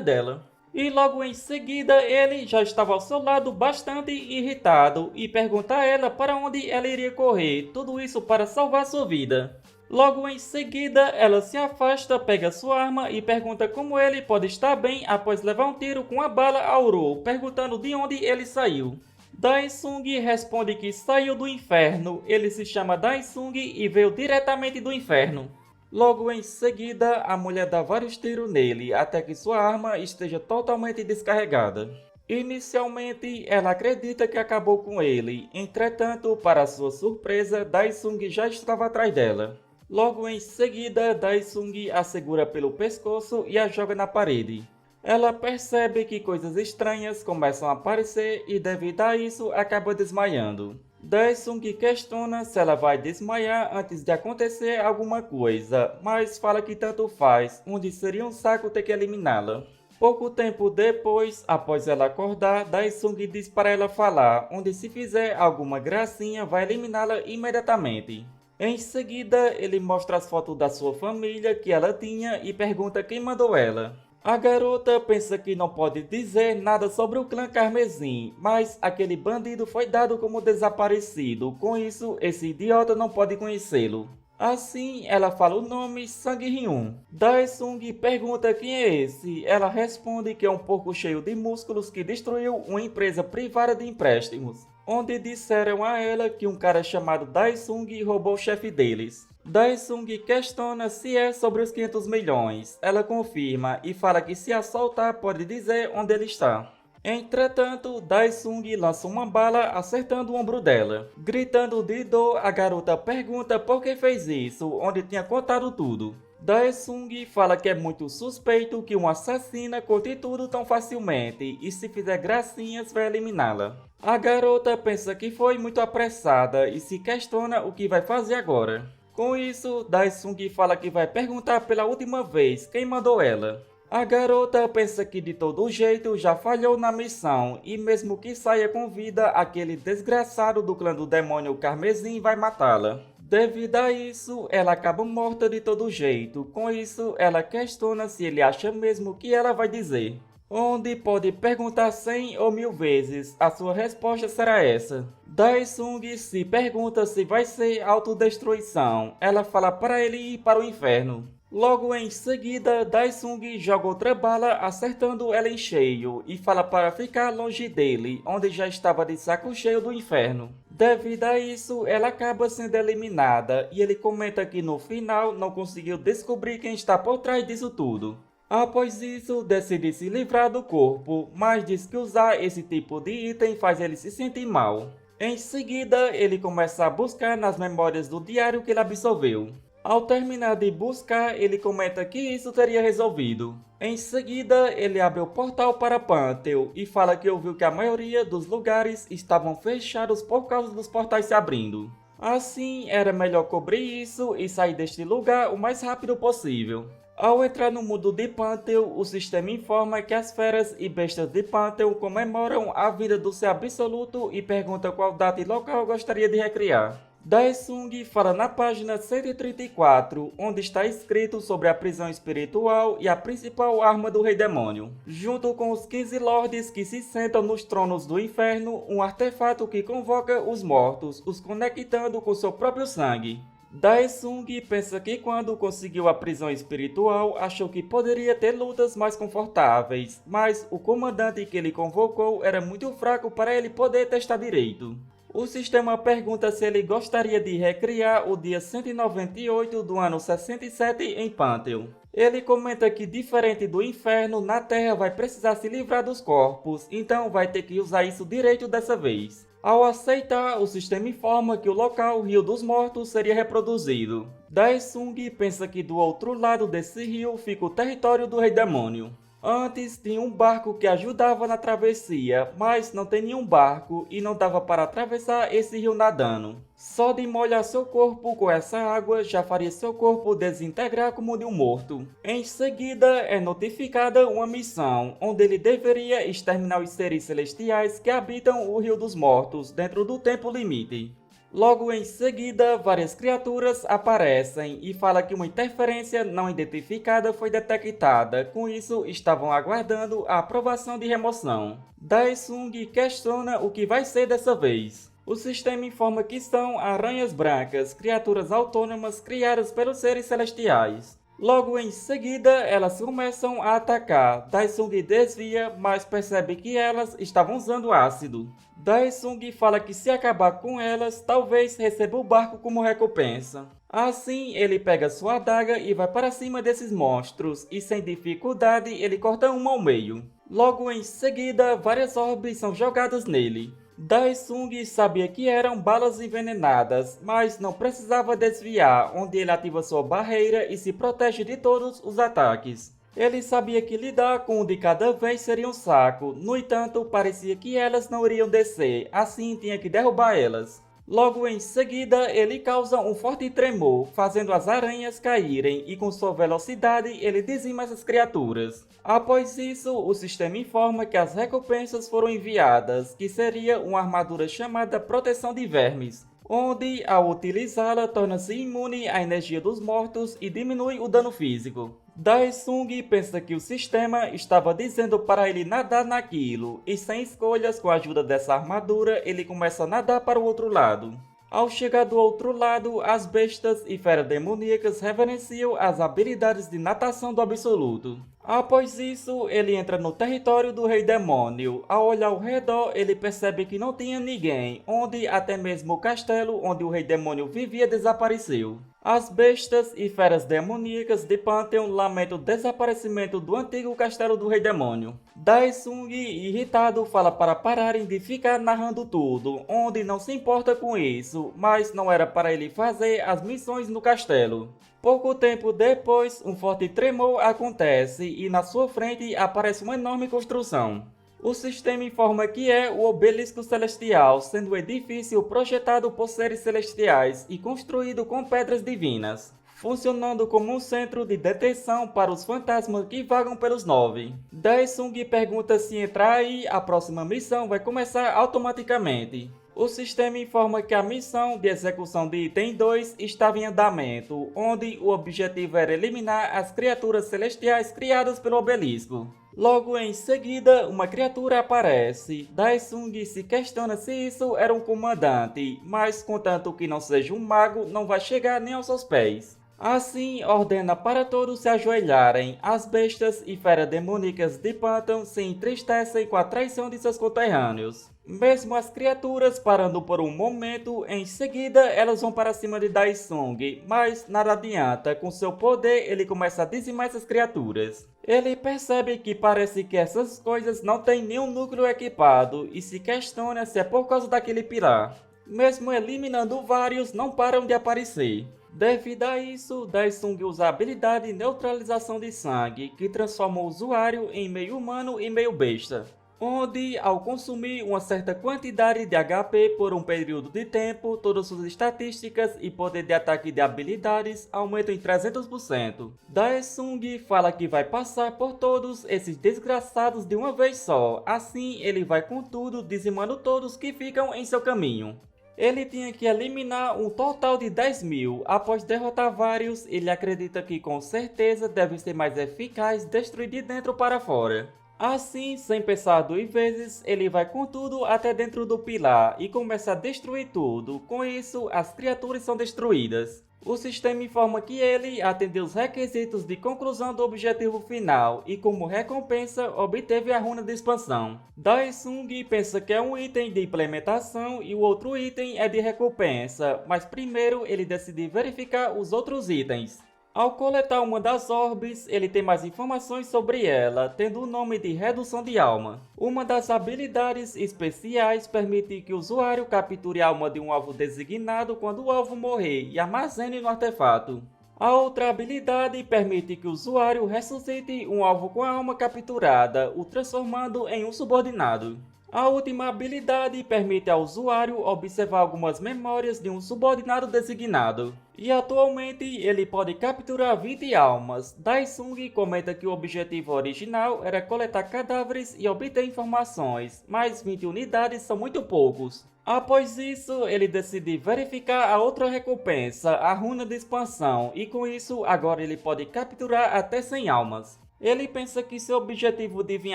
Speaker 1: dela. E logo em seguida, ele já estava ao seu lado bastante irritado e pergunta a ela para onde ela iria correr, tudo isso para salvar sua vida. Logo em seguida, ela se afasta, pega sua arma e pergunta como ele pode estar bem após levar um tiro com a bala Auro, perguntando de onde ele saiu. Dae-sung responde que saiu do inferno, ele se chama Dae-sung e veio diretamente do inferno. Logo em seguida, a mulher dá vários tiros nele, até que sua arma esteja totalmente descarregada. Inicialmente, ela acredita que acabou com ele, entretanto, para sua surpresa, Daesung já estava atrás dela. Logo em seguida, Daesung a segura pelo pescoço e a joga na parede. Ela percebe que coisas estranhas começam a aparecer e, devido a isso, acaba desmaiando. Daesung questiona se ela vai desmaiar antes de acontecer alguma coisa, mas fala que tanto faz, onde seria um saco ter que eliminá-la. Pouco tempo depois, após ela acordar, Daesung diz para ela falar, onde se fizer alguma gracinha vai eliminá-la imediatamente. Em seguida, ele mostra as fotos da sua família que ela tinha e pergunta quem mandou ela. A garota pensa que não pode dizer nada sobre o clã Carmesim, mas aquele bandido foi dado como desaparecido, com isso esse idiota não pode conhecê-lo. Assim, ela fala o nome Sang-hyun. Daesung pergunta quem é esse. Ela responde que é um porco cheio de músculos que destruiu uma empresa privada de empréstimos, onde disseram a ela que um cara chamado Daesung roubou o chefe deles. Daesung questiona se é sobre os 500 milhões. Ela confirma e fala que se a soltar pode dizer onde ele está. Entretanto, Daesung lança uma bala acertando o ombro dela. Gritando de dor, a garota pergunta por que fez isso, onde tinha contado tudo. Daesung fala que é muito suspeito que uma assassina conte tudo tão facilmente e se fizer gracinhas vai eliminá-la. A garota pensa que foi muito apressada e se questiona o que vai fazer agora. Com isso, Daesung fala que vai perguntar pela última vez quem mandou ela. A garota pensa que de todo jeito já falhou na missão e mesmo que saia com vida, aquele desgraçado do clã do demônio Carmesim vai matá-la. Devido a isso, ela acaba morta de todo jeito. Com isso, ela questiona se ele acha mesmo que ela vai dizer. Onde pode perguntar 100 ou 1000 vezes, a sua resposta será essa. Daesung se pergunta se vai ser autodestruição. Ela fala para ele ir para o inferno. Logo em seguida, Daesung joga outra bala acertando ela em cheio e fala para ficar longe dele, onde já estava de saco cheio do inferno. Devido a isso, ela acaba sendo eliminada e ele comenta que no final não conseguiu descobrir quem está por trás disso tudo. Após isso, decide se livrar do corpo, mas diz que usar esse tipo de item faz ele se sentir mal. Em seguida, ele começa a buscar nas memórias do diário que ele absorveu. Ao terminar de buscar, ele comenta que isso teria resolvido. Em seguida, ele abre o portal para Pantheon e fala que ouviu que a maioria dos lugares estavam fechados por causa dos portais se abrindo. Assim, era melhor cobrir isso e sair deste lugar o mais rápido possível. Ao entrar no mundo de Pantheon, o sistema informa que as feras e bestas de Pantheon comemoram a vida do Ser Absoluto e pergunta qual data e local gostaria de recriar. Daesung fala na página 134, onde está escrito sobre a prisão espiritual e a principal arma do Rei Demônio. Junto com os 15 lordes que se sentam nos tronos do inferno, um artefato que convoca os mortos, os conectando com seu próprio sangue. Daesung pensa que quando conseguiu a prisão espiritual, achou que poderia ter lutas mais confortáveis, mas o comandante que ele convocou era muito fraco para ele poder testar direito. O sistema pergunta se ele gostaria de recriar o dia 198 do ano 67 em Pantheon. Ele comenta que, diferente do inferno, na Terra vai precisar se livrar dos corpos, então vai ter que usar isso direito dessa vez. Ao aceitar, o sistema informa que o local Rio dos Mortos seria reproduzido. Daesung pensa que do outro lado desse rio fica o território do Rei Demônio. Antes tinha um barco que ajudava na travessia, mas não tem nenhum barco e não dava para atravessar esse rio nadando. Só de molhar seu corpo com essa água já faria seu corpo desintegrar como de um morto. Em seguida é notificada uma missão, onde ele deveria exterminar os seres celestiais que habitam o Rio dos Mortos dentro do tempo limite. Logo em seguida, várias criaturas aparecem e fala que uma interferência não identificada foi detectada, com isso estavam aguardando a aprovação de remoção. Daesung questiona o que vai ser dessa vez. O sistema informa que são aranhas brancas, criaturas autônomas criadas pelos seres celestiais. Logo em seguida, elas começam a atacar. Daesung desvia, mas percebe que elas estavam usando ácido. Daesung fala que se acabar com elas, talvez receba o barco como recompensa. Assim, ele pega sua adaga e vai para cima desses monstros, e sem dificuldade ele corta uma ao meio. Logo em seguida, várias orbes são jogadas nele. Daesung sabia que eram balas envenenadas, mas não precisava desviar, onde ele ativa sua barreira e se protege de todos os ataques. Ele sabia que lidar com um de cada vez seria um saco, no entanto, parecia que elas não iriam descer, assim tinha que derrubar elas. Logo em seguida, ele causa um forte tremor, fazendo as aranhas caírem e com sua velocidade ele dizima essas criaturas. Após isso, o sistema informa que as recompensas foram enviadas, que seria uma armadura chamada Proteção de Vermes, onde, ao utilizá-la, torna-se imune à energia dos mortos e diminui o dano físico. Daesung pensa que o sistema estava dizendo para ele nadar naquilo, e sem escolhas, com a ajuda dessa armadura, ele começa a nadar para o outro lado. Ao chegar do outro lado, as bestas e feras demoníacas reverenciam as habilidades de natação do Absoluto. Após isso, ele entra no território do Rei Demônio. Ao olhar ao redor, ele percebe que não tinha ninguém, onde até mesmo o castelo onde o Rei Demônio vivia desapareceu. As bestas e feras demoníacas de Pantheon lamentam o desaparecimento do antigo castelo do Rei Demônio. Daesung, irritado, fala para pararem de ficar narrando tudo, onde não se importa com isso, mas não era para ele fazer as missões no castelo. Pouco tempo depois, um forte tremor acontece e na sua frente aparece uma enorme construção. O sistema informa que é o Obelisco Celestial, sendo um edifício projetado por seres celestiais e construído com pedras divinas, funcionando como um centro de detenção para os fantasmas que vagam pelos nove. Daesung pergunta se entrar aí, a próxima missão vai começar automaticamente. O sistema informa que a missão de execução de item 2 estava em andamento, onde o objetivo era eliminar as criaturas celestiais criadas pelo obelisco. Logo em seguida, uma criatura aparece. Daesung se questiona se isso era um comandante, mas contanto que não seja um mago, não vai chegar nem aos seus pés. Assim, ordena para todos se ajoelharem. As bestas e feras demoníacas de Pantheon se entristecem com a traição de seus conterrâneos. Mesmo as criaturas parando por um momento, em seguida elas vão para cima de Daesung, mas nada adianta, com seu poder ele começa a dizimar essas criaturas. Ele percebe que parece que essas coisas não têm nenhum núcleo equipado e se questiona se é por causa daquele pilar. Mesmo eliminando vários, não param de aparecer. Devido a isso, Daesung usa a habilidade Neutralização de Sangue, que transforma o usuário em meio humano e meio besta, onde, ao consumir uma certa quantidade de HP por um período de tempo, todas suas estatísticas e poder de ataque de habilidades aumentam em 300%. Daesung fala que vai passar por todos esses desgraçados de uma vez só, assim ele vai com tudo dizimando todos que ficam em seu caminho. Ele tinha que eliminar um total de 10.000. Após derrotar vários, ele acredita que com certeza deve ser mais eficaz destruir de dentro para fora. Assim, sem pensar duas vezes, ele vai com tudo até dentro do pilar e começa a destruir tudo. Com isso, as criaturas são destruídas. O sistema informa que ele atendeu os requisitos de conclusão do objetivo final e, como recompensa, obteve a runa de expansão. Daesung pensa que é um item de implementação e o outro item é de recompensa, mas primeiro ele decide verificar os outros itens. Ao coletar uma das orbes, ele tem mais informações sobre ela, tendo o nome de Redução de Alma. Uma das habilidades especiais permite que o usuário capture a alma de um alvo designado quando o alvo morrer e armazene no artefato. A outra habilidade permite que o usuário ressuscite um alvo com a alma capturada, o transformando em um subordinado. A última habilidade permite ao usuário observar algumas memórias de um subordinado designado. E atualmente ele pode capturar 20 almas. Daesung comenta que o objetivo original era coletar cadáveres e obter informações, mas 20 unidades são muito poucos. Após isso, ele decide verificar a outra recompensa, a runa de expansão, e com isso agora ele pode capturar até 100 almas. Ele pensa que seu objetivo de vir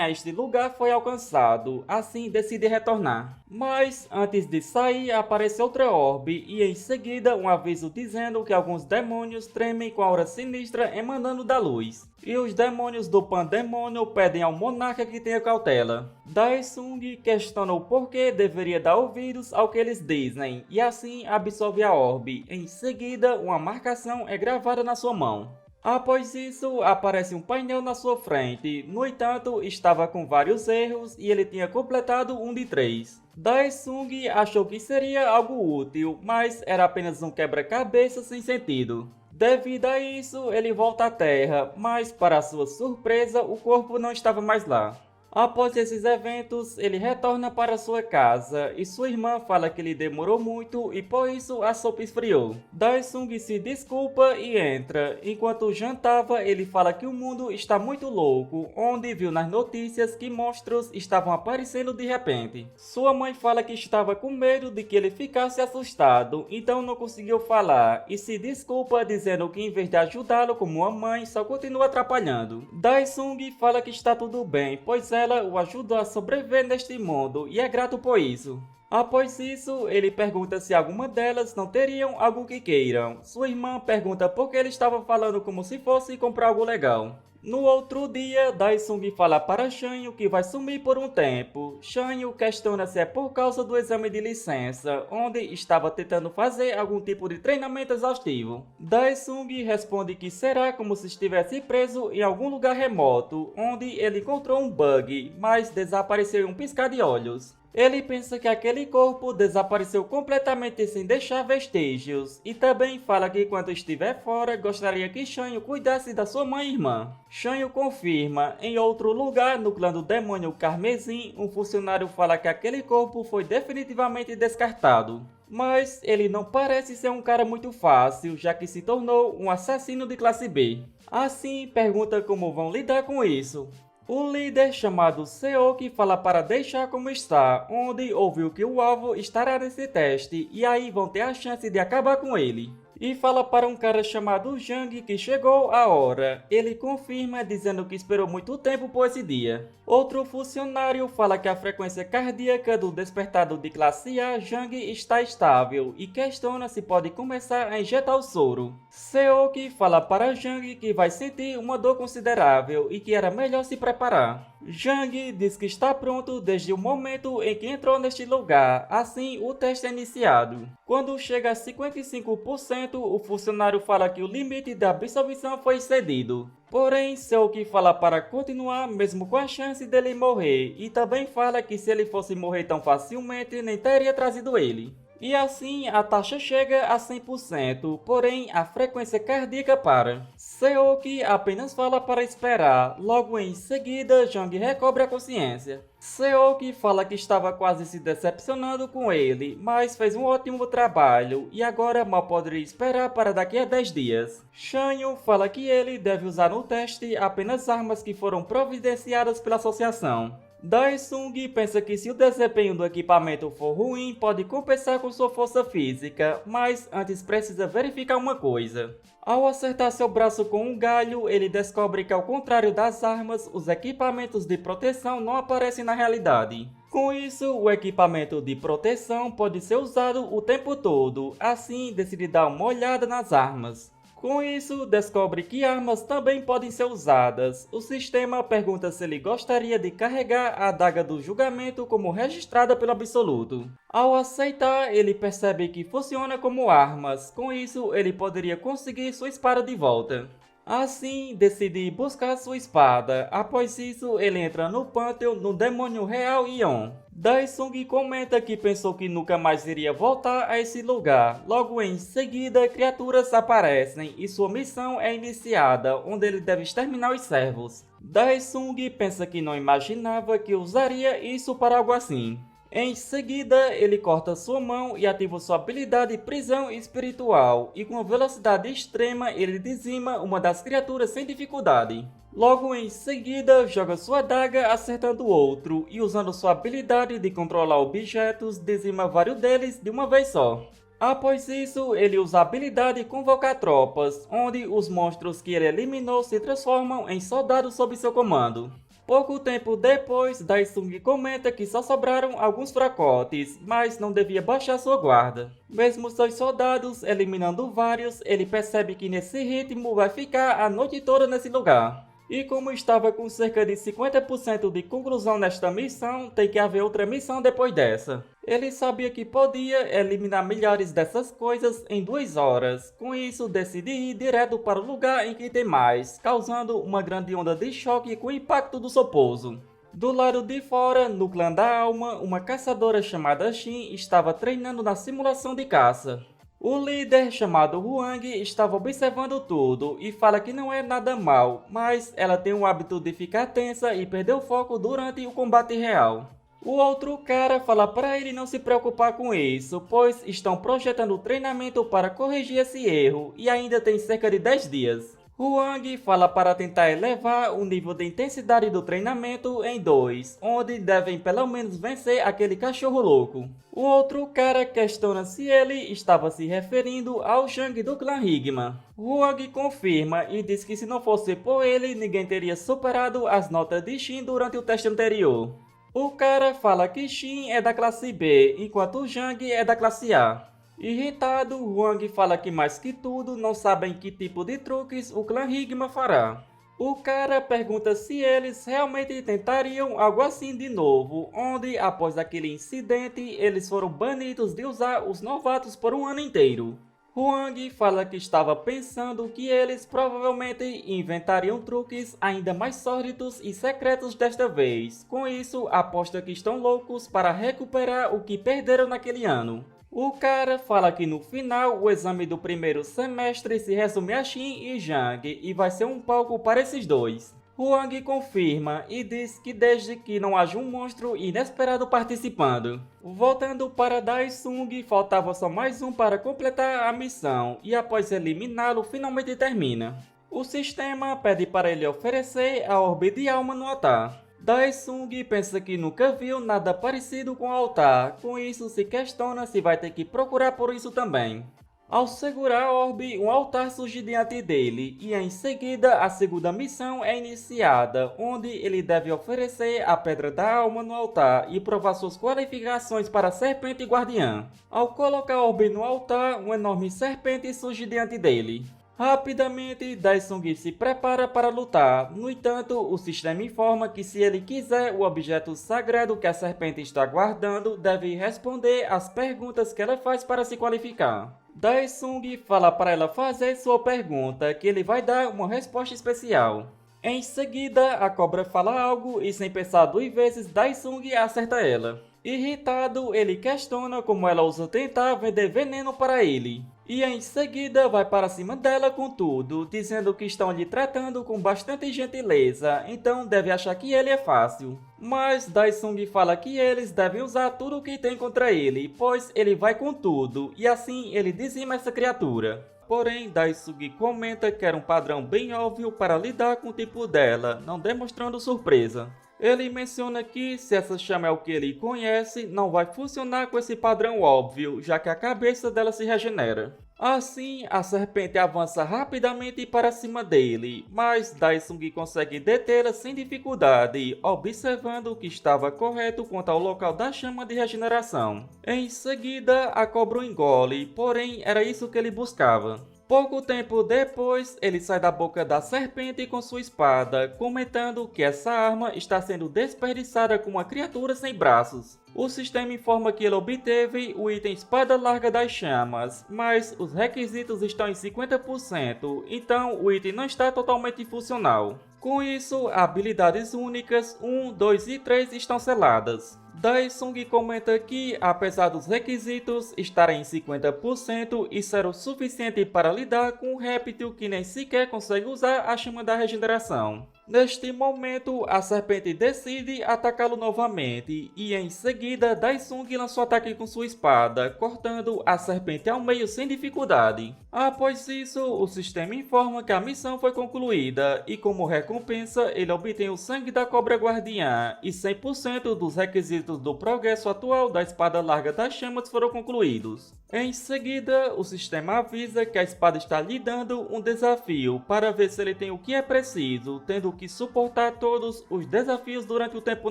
Speaker 1: a este lugar foi alcançado, assim decide retornar. Mas, antes de sair, aparece outra orbe e em seguida um aviso dizendo que alguns demônios tremem com a aura sinistra emanando da luz. E os demônios do Pandemônio pedem ao monarca que tenha cautela. Daesung questiona o porquê deveria dar ouvidos ao que eles dizem, e assim absorve a orbe. Em seguida, uma marcação é gravada na sua mão. Após isso, aparece um painel na sua frente. No entanto, estava com vários erros e ele tinha completado um de 3. Daesung achou que seria algo útil, mas era apenas um quebra-cabeça sem sentido. Devido a isso, ele volta à Terra, mas para sua surpresa, o corpo não estava mais lá. Após esses eventos, ele retorna para sua casa e sua irmã fala que ele demorou muito e por isso a sopa esfriou. Daesung se desculpa e entra. Enquanto jantava, ele fala que o mundo está muito louco, onde viu nas notícias que monstros estavam aparecendo de repente. Sua mãe fala que estava com medo de que ele ficasse assustado, então não conseguiu falar e se desculpa dizendo que em vez de ajudá-lo como uma mãe, só continua atrapalhando. Daesung fala que está tudo bem, pois ela o ajudou a sobreviver neste mundo e é grato por isso. Após isso, ele pergunta se alguma delas não teriam algo que queiram. Sua irmã pergunta por que ele estava falando como se fosse comprar algo legal. No outro dia, Daesung fala para Shanyu que vai sumir por um tempo. Shanyu questiona se é por causa do exame de licença, onde estava tentando fazer algum tipo de treinamento exaustivo. Daesung responde que será como se estivesse preso em algum lugar remoto, onde ele encontrou um bug, mas desapareceu em um piscar de olhos. Ele pensa que aquele corpo desapareceu completamente sem deixar vestígios, e também fala que quando estiver fora gostaria que Shanyu cuidasse da sua mãe e irmã. Shanyu confirma. Em outro lugar, no clã do demônio Carmesim, um funcionário fala que aquele corpo foi definitivamente descartado. Mas ele não parece ser um cara muito fácil, já que se tornou um assassino de classe B. Assim, pergunta como vão lidar com isso. O líder chamado Seoki fala para deixar como está, onde ouviu que o alvo estará nesse teste e aí vão ter a chance de acabar com ele. E fala para um cara chamado Jang que chegou a hora. Ele confirma dizendo que esperou muito tempo por esse dia. Outro funcionário fala que a frequência cardíaca do despertado de classe A Jang está estável e questiona se pode começar a injetar o soro. Seoki fala para Jang que vai sentir uma dor considerável e que era melhor se preparar. Jang diz que está pronto desde o momento em que entrou neste lugar, assim o teste é iniciado. Quando chega a 55%, o funcionário fala que o limite da absolvição foi excedido. Porém, Seoki fala para continuar mesmo com a chance dele morrer, e também fala que se ele fosse morrer tão facilmente, nem teria trazido ele. E assim a taxa chega a 100%, porém a frequência cardíaca para. Seoki apenas fala para esperar, logo em seguida Jang recobre a consciência. Seoki fala que estava quase se decepcionando com ele, mas fez um ótimo trabalho e agora mal poderia esperar para daqui a 10 dias. Shanyu fala que ele deve usar no teste apenas armas que foram providenciadas pela associação. Daesung pensa que se o desempenho do equipamento for ruim, pode compensar com sua força física, mas antes precisa verificar uma coisa. Ao acertar seu braço com um galho, ele descobre que ao contrário das armas, os equipamentos de proteção não aparecem na realidade. Com isso, o equipamento de proteção pode ser usado o tempo todo, assim decide dar uma olhada nas armas. Com isso, descobre que armas também podem ser usadas. O sistema pergunta se ele gostaria de carregar a adaga do julgamento como registrada pelo Absoluto. Ao aceitar, ele percebe que funciona como armas. Com isso, ele poderia conseguir sua espada de volta. Assim, decide buscar sua espada. Após isso, ele entra no Pantheon no demônio real Ion. Daesung comenta que pensou que nunca mais iria voltar a esse lugar. Logo em seguida, criaturas aparecem e sua missão é iniciada, onde ele deve exterminar os servos. Daesung pensa que não imaginava que usaria isso para algo assim. Em seguida, ele corta sua mão e ativa sua habilidade Prisão Espiritual, e com velocidade extrema ele dizima uma das criaturas sem dificuldade. Logo em seguida, joga sua adaga acertando o outro, e usando sua habilidade de controlar objetos, dizima vários deles de uma vez só. Após isso, ele usa a habilidade Convocar Tropas, onde os monstros que ele eliminou se transformam em soldados sob seu comando. Pouco tempo depois, Daesung comenta que só sobraram alguns fracotes, mas não devia baixar sua guarda. Mesmo seus soldados eliminando vários, ele percebe que nesse ritmo vai ficar a noite toda nesse lugar. E como estava com cerca de 50% de conclusão nesta missão, tem que haver outra missão depois dessa. Ele sabia que podia eliminar milhares dessas coisas em 2 horas. Com isso, decide ir direto para o lugar em que tem mais, causando uma grande onda de choque com o impacto do seu pouso. Do lado de fora, no clã da alma, uma caçadora chamada Shin estava treinando na simulação de caça. O líder, chamado Huang, estava observando tudo e fala que não é nada mal, mas ela tem o hábito de ficar tensa e perder o foco durante o combate real. O outro cara fala para ele não se preocupar com isso, pois estão projetando o treinamento para corrigir esse erro e ainda tem cerca de 10 dias. Huang fala para tentar elevar o nível de intensidade do treinamento em 2, onde devem pelo menos vencer aquele cachorro louco. O outro cara questiona se ele estava se referindo ao Zhang do clã Rigma. Huang confirma e diz que se não fosse por ele, ninguém teria superado as notas de Shin durante o teste anterior. O cara fala que Shin é da classe B, enquanto Zhang é da classe A. Irritado, Huang fala que mais que tudo não sabem que tipo de truques o clã Rigma fará. O cara pergunta se eles realmente tentariam algo assim de novo, onde após aquele incidente eles foram banidos de usar os novatos por um ano inteiro. Huang fala que estava pensando que eles provavelmente inventariam truques ainda mais sórdidos e secretos desta vez. Com isso, aposta que estão loucos para recuperar o que perderam naquele ano. O cara fala que no final o exame do primeiro semestre se resume a Shin e Zhang e vai ser um palco para esses dois. Huang confirma e diz que desde que não haja um monstro inesperado participando. Voltando para Daisung, faltava só mais um para completar a missão e após eliminá-lo finalmente termina. O sistema pede para ele oferecer a orbe de alma no altar. Daisung pensa que nunca viu nada parecido com o altar, com isso se questiona se vai ter que procurar por isso também. Ao segurar a orbe, um altar surge diante dele, e em seguida a segunda missão é iniciada, onde ele deve oferecer a Pedra da Alma no altar e provar suas qualificações para Serpente Guardiã. Ao colocar a orbe no altar, uma enorme serpente surge diante dele. Rapidamente, Daisung se prepara para lutar, no entanto, o sistema informa que se ele quiser o objeto sagrado que a serpente está guardando, deve responder às perguntas que ela faz para se qualificar. Daisung fala para ela fazer sua pergunta, que ele vai dar uma resposta especial. Em seguida, a cobra fala algo e sem pensar 2 vezes, Daisung acerta ela. Irritado, ele questiona como ela ousa tentar vender veneno para ele. E em seguida vai para cima dela com tudo, dizendo que estão lhe tratando com bastante gentileza, então deve achar que ele é fácil. Mas Daisung fala que eles devem usar tudo o que tem contra ele, pois ele vai com tudo, e assim ele dizima essa criatura. Porém, Daisung comenta que era um padrão bem óbvio para lidar com o tipo dela, não demonstrando surpresa. Ele menciona que, se essa chama é o que ele conhece, não vai funcionar com esse padrão óbvio, já que a cabeça dela se regenera. Assim, a serpente avança rapidamente para cima dele, mas Daisung consegue detê-la sem dificuldade, observando que estava correto quanto ao local da chama de regeneração. Em seguida, a cobra o engole, porém era isso que ele buscava. Pouco tempo depois, ele sai da boca da serpente com sua espada, comentando que essa arma está sendo desperdiçada com uma criatura sem braços. O sistema informa que ele obteve o item Espada Larga das Chamas, mas os requisitos estão em 50%, então o item não está totalmente funcional. Com isso, habilidades únicas 1, 2 e 3 estão seladas. Daisung comenta que, apesar dos requisitos estarem em 50%, isso era o suficiente para lidar com um réptil que nem sequer consegue usar a chama da regeneração. Neste momento, a serpente decide atacá-lo novamente, e em seguida Daisung lança o ataque com sua espada, cortando a serpente ao meio sem dificuldade. Após isso, o sistema informa que a missão foi concluída, e como recompensa, ele obtém o sangue da cobra guardiã, e 100% dos requisitos do progresso atual da espada larga das chamas foram concluídos. Em seguida, o sistema avisa que a espada está lhe dando um desafio para ver se ele tem o que é preciso, tendo que suportar todos os desafios durante o tempo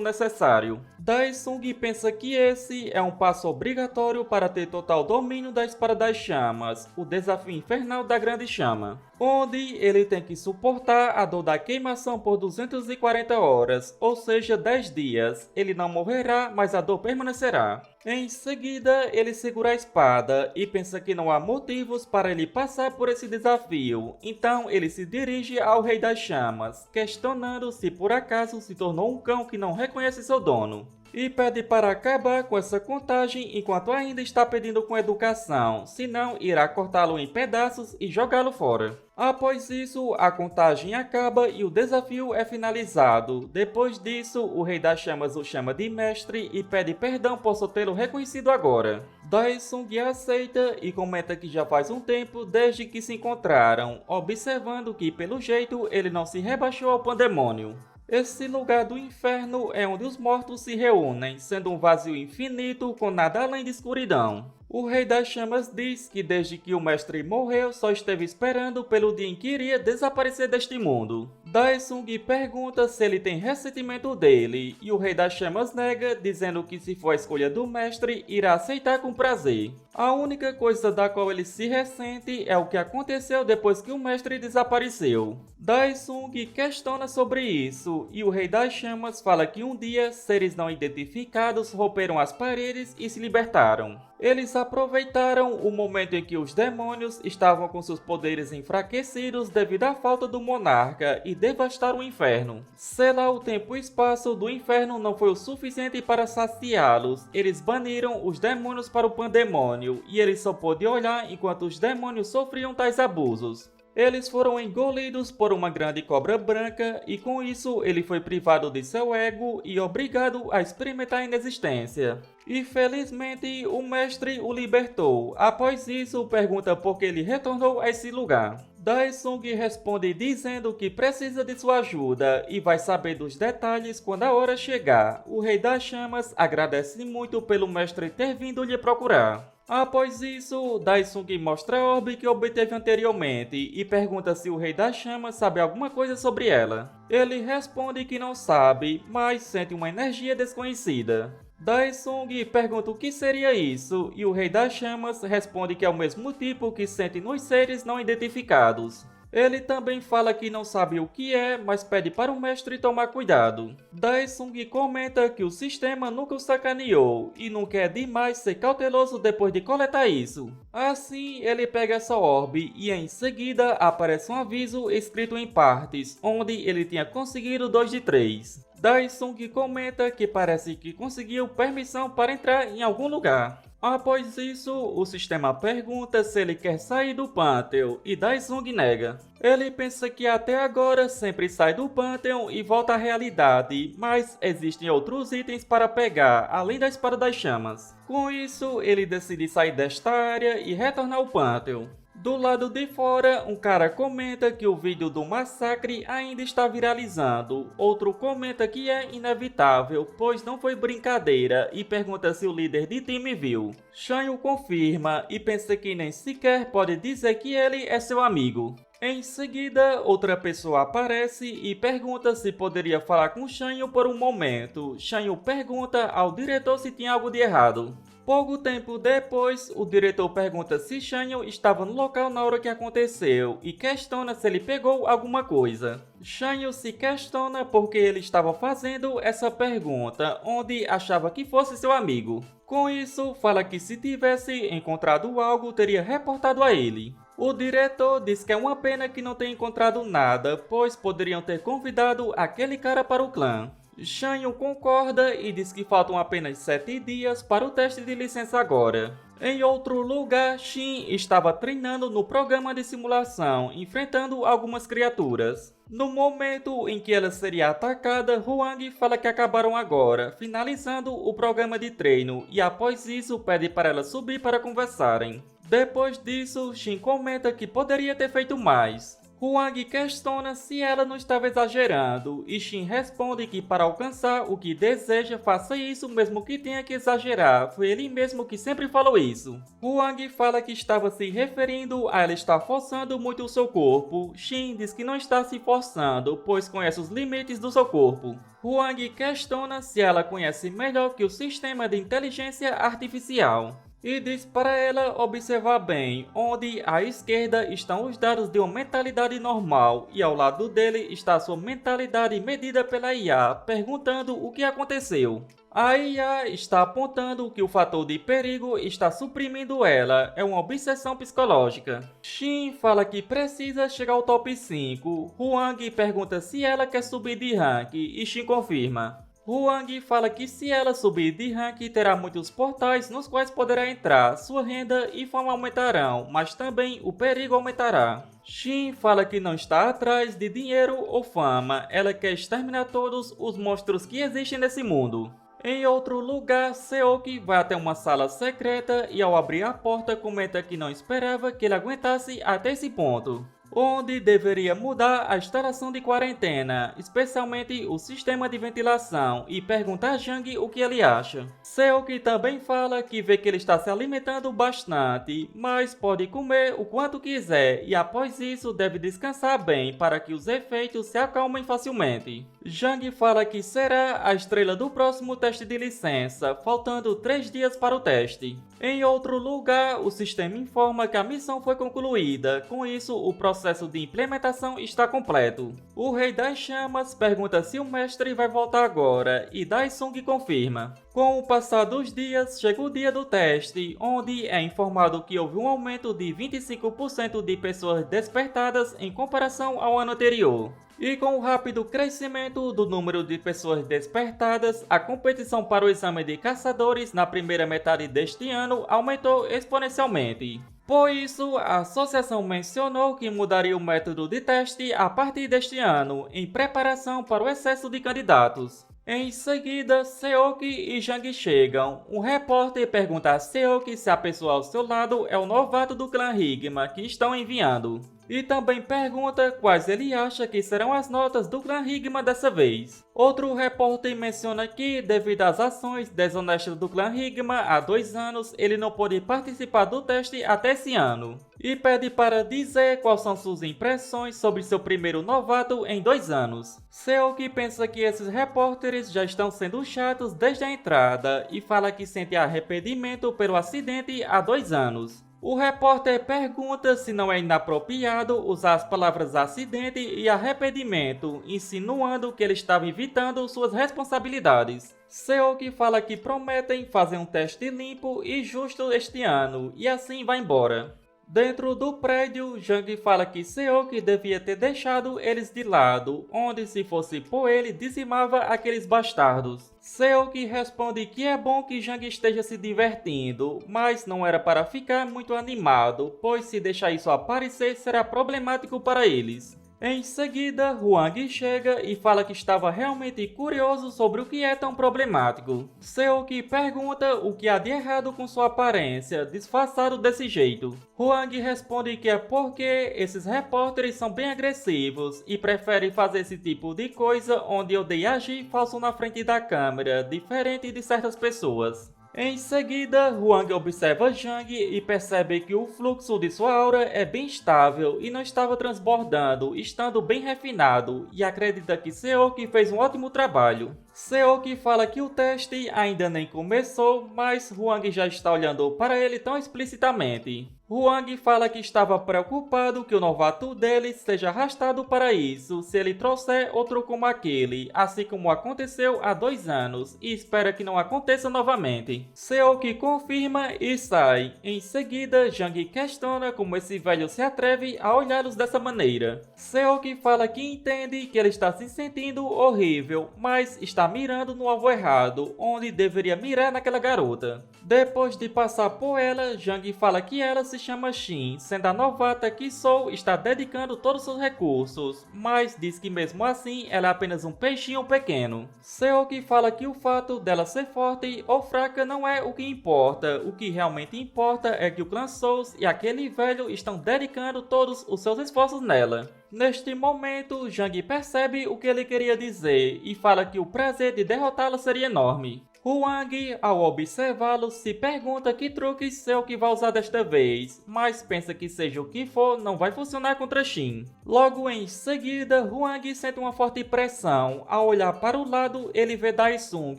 Speaker 1: necessário. Daisung pensa que esse é um passo obrigatório para ter total domínio da Espada das Chamas, o desafio infernal da Grande Chama, onde ele tem que suportar a dor da queimação por 240 horas, ou seja, 10 dias. Ele não morrerá, mas a dor permanecerá. Em seguida, ele segura a espada e pensa que não há motivos para ele passar por esse desafio, então ele se dirige ao Rei das Chamas, questionando se por acaso se tornou um cão que não reconhece seu dono. E pede para acabar com essa contagem enquanto ainda está pedindo com educação, senão irá cortá-lo em pedaços e jogá-lo fora. Após isso, a contagem acaba e o desafio é finalizado. Depois disso, o Rei das Chamas o chama de mestre e pede perdão por só tê-lo reconhecido agora. Daesung aceita e comenta que já faz um tempo desde que se encontraram, observando que pelo jeito ele não se rebaixou ao pandemônio. Esse lugar do inferno é onde os mortos se reúnem, sendo um vazio infinito com nada além de escuridão. O Rei das Chamas diz que desde que o mestre morreu só esteve esperando pelo dia em que iria desaparecer deste mundo. Daesung pergunta se ele tem ressentimento dele, e o Rei das Chamas nega, dizendo que se for a escolha do mestre, irá aceitar com prazer. A única coisa da qual ele se ressente é o que aconteceu depois que o mestre desapareceu. Daesung questiona sobre isso, e o Rei das Chamas fala que um dia seres não identificados romperam as paredes e se libertaram. Eles aproveitaram o momento em que os demônios estavam com seus poderes enfraquecidos devido à falta do monarca e devastaram o inferno. Selar o tempo e espaço do inferno não foi o suficiente para saciá-los. Eles baniram os demônios para o pandemônio e ele só pôde olhar enquanto os demônios sofriam tais abusos. Eles foram engolidos por uma grande cobra branca e com isso ele foi privado de seu ego e obrigado a experimentar a inexistência. E felizmente o mestre o libertou. Após isso, pergunta por que ele retornou a esse lugar. Daesung responde dizendo que precisa de sua ajuda e vai saber dos detalhes quando a hora chegar. O Rei das Chamas agradece muito pelo mestre ter vindo lhe procurar. Após isso, Daesung mostra a orbe que obteve anteriormente e pergunta se o Rei das Chamas sabe alguma coisa sobre ela. Ele responde que não sabe, mas sente uma energia desconhecida. Daesung pergunta o que seria isso, e o Rei das Chamas responde que é o mesmo tipo que sente nos seres não identificados. Ele também fala que não sabe o que é, mas pede para o mestre tomar cuidado. Daesung comenta que o sistema nunca o sacaneou e não quer demais ser cauteloso depois de coletar isso. Assim, ele pega essa orbe e em seguida aparece um aviso escrito em partes, onde ele tinha conseguido 2 de 3. Daesung comenta que parece que conseguiu permissão para entrar em algum lugar. Após isso, o sistema pergunta se ele quer sair do Pantheon e Daesung nega. Ele pensa que até agora sempre sai do Pantheon e volta à realidade, mas existem outros itens para pegar, além da Espada das Chamas. Com isso, ele decide sair desta área e retornar ao Pantheon. Do lado de fora, um cara comenta que o vídeo do massacre ainda está viralizando. Outro comenta que é inevitável, pois não foi brincadeira, e pergunta se o líder de time viu. Shan o confirma e pensa que nem sequer pode dizer que ele é seu amigo. Em seguida, outra pessoa aparece e pergunta se poderia falar com Shan por um momento. Shan pergunta ao diretor se tinha algo de errado. Pouco tempo depois, o diretor pergunta se Shan estava no local na hora que aconteceu e questiona se ele pegou alguma coisa. Shan se questiona porque ele estava fazendo essa pergunta, onde achava que fosse seu amigo. Com isso, fala que se tivesse encontrado algo, teria reportado a ele. O diretor diz que é uma pena que não tenha encontrado nada, pois poderiam ter convidado aquele cara para o clã. Shan concorda e diz que faltam apenas 7 dias para o teste de licença agora. Em outro lugar, Shin estava treinando no programa de simulação, enfrentando algumas criaturas. No momento em que ela seria atacada, Huang fala que acabaram agora, finalizando o programa de treino, e após isso pede para ela subir para conversarem. Depois disso, Shin comenta que poderia ter feito mais. Huang questiona se ela não estava exagerando, e Shin responde que para alcançar o que deseja, faça isso mesmo que tenha que exagerar, foi ele mesmo que sempre falou isso. Huang fala que estava se referindo a ela estar forçando muito o seu corpo. Shin diz que não está se forçando, pois conhece os limites do seu corpo. Huang questiona se ela conhece melhor que o sistema de inteligência artificial. E diz para ela observar bem, onde à esquerda estão os dados de uma mentalidade normal e ao lado dele está sua mentalidade medida pela IA, perguntando o que aconteceu. A IA está apontando que o fator de perigo está suprimindo ela, é uma obsessão psicológica. Shin fala que precisa chegar ao top 5. Huang pergunta se ela quer subir de rank e Shin confirma. Huang fala que se ela subir de rank terá muitos portais nos quais poderá entrar, sua renda e fama aumentarão, mas também o perigo aumentará. Shin fala que não está atrás de dinheiro ou fama, ela quer exterminar todos os monstros que existem nesse mundo. Em outro lugar, Seoki vai até uma sala secreta e ao abrir a porta comenta que não esperava que ele aguentasse até esse ponto, onde deveria mudar a instalação de quarentena, especialmente o sistema de ventilação, e pergunta a Jang o que ele acha. Seoki também fala que vê que ele está se alimentando bastante, mas pode comer o quanto quiser e após isso deve descansar bem para que os efeitos se acalmem facilmente. Jang fala que será a estrela do próximo teste de licença, faltando 3 dias para o teste. Em outro lugar, o sistema informa que a missão foi concluída, com isso o processo de implementação está completo. O Rei das Chamas pergunta se o mestre vai voltar agora, e Daisung confirma. Com o passar dos dias, chega o dia do teste, onde é informado que houve um aumento de 25% de pessoas despertadas em comparação ao ano anterior. E com o rápido crescimento do número de pessoas despertadas, a competição para o exame de caçadores na primeira metade deste ano aumentou exponencialmente. Por isso, a associação mencionou que mudaria o método de teste a partir deste ano, em preparação para o excesso de candidatos. Em seguida, Seoki e Jang chegam. Um repórter pergunta a Seoki se a pessoa ao seu lado é o novato do clã Rigma que estão enviando. E também pergunta quais ele acha que serão as notas do clã Rigma dessa vez. Outro repórter menciona que, devido às ações desonestas do clã Rigma há 2 anos, ele não pôde participar do teste até esse ano. E pede para dizer quais são suas impressões sobre seu primeiro novato em 2 anos. Seoki pensa que esses repórteres já estão sendo chatos desde a entrada e fala que sente arrependimento pelo acidente há 2 anos. O repórter pergunta se não é inapropriado usar as palavras acidente e arrependimento, insinuando que ele estava evitando suas responsabilidades. Seoki fala que prometem fazer um teste limpo e justo este ano, e assim vai embora. Dentro do prédio, Jang fala que Seoki devia ter deixado eles de lado, onde se fosse por ele dizimava aqueles bastardos. Seoki responde que é bom que Jang esteja se divertindo, mas não era para ficar muito animado, pois se deixar isso aparecer será problemático para eles. Em seguida, Huang chega e fala que estava realmente curioso sobre o que é tão problemático. Seoki pergunta o que há de errado com sua aparência, disfarçado desse jeito. Huang responde que é porque esses repórteres são bem agressivos e preferem fazer esse tipo de coisa onde odeia agir falso na frente da câmera, diferente de certas pessoas. Em seguida, Huang observa Jang e percebe que o fluxo de sua aura é bem estável e não estava transbordando, estando bem refinado, e acredita que Seoki fez um ótimo trabalho. Seoki fala que o teste ainda nem começou, mas Huang já está olhando para ele tão explicitamente. Huang fala que estava preocupado que o novato dele seja arrastado para isso se ele trouxer outro como aquele, assim como aconteceu há 2 anos, e espera que não aconteça novamente. Seoki confirma e sai. Em seguida, Jang questiona como esse velho se atreve a olhá-los dessa maneira. Seoki fala que entende que ele está se sentindo horrível, mas está mirando no alvo errado, onde deveria mirar naquela garota. Depois de passar por ela, Jang fala que ela se chama Shin, sendo a novata que Sou está dedicando todos os seus recursos, mas diz que mesmo assim ela é apenas um peixinho pequeno. Seoki fala que o fato dela ser forte ou fraca não é o que importa, o que realmente importa é que o clã Souls e aquele velho estão dedicando todos os seus esforços nela. Neste momento, Jang percebe o que ele queria dizer e fala que o prazer de derrotá-la seria enorme. Huang, ao observá-lo, se pergunta que truque Seoki vai usar desta vez, mas pensa que seja o que for, não vai funcionar contra Shin. Logo em seguida, Huang sente uma forte pressão. Ao olhar para o lado, ele vê Daisung,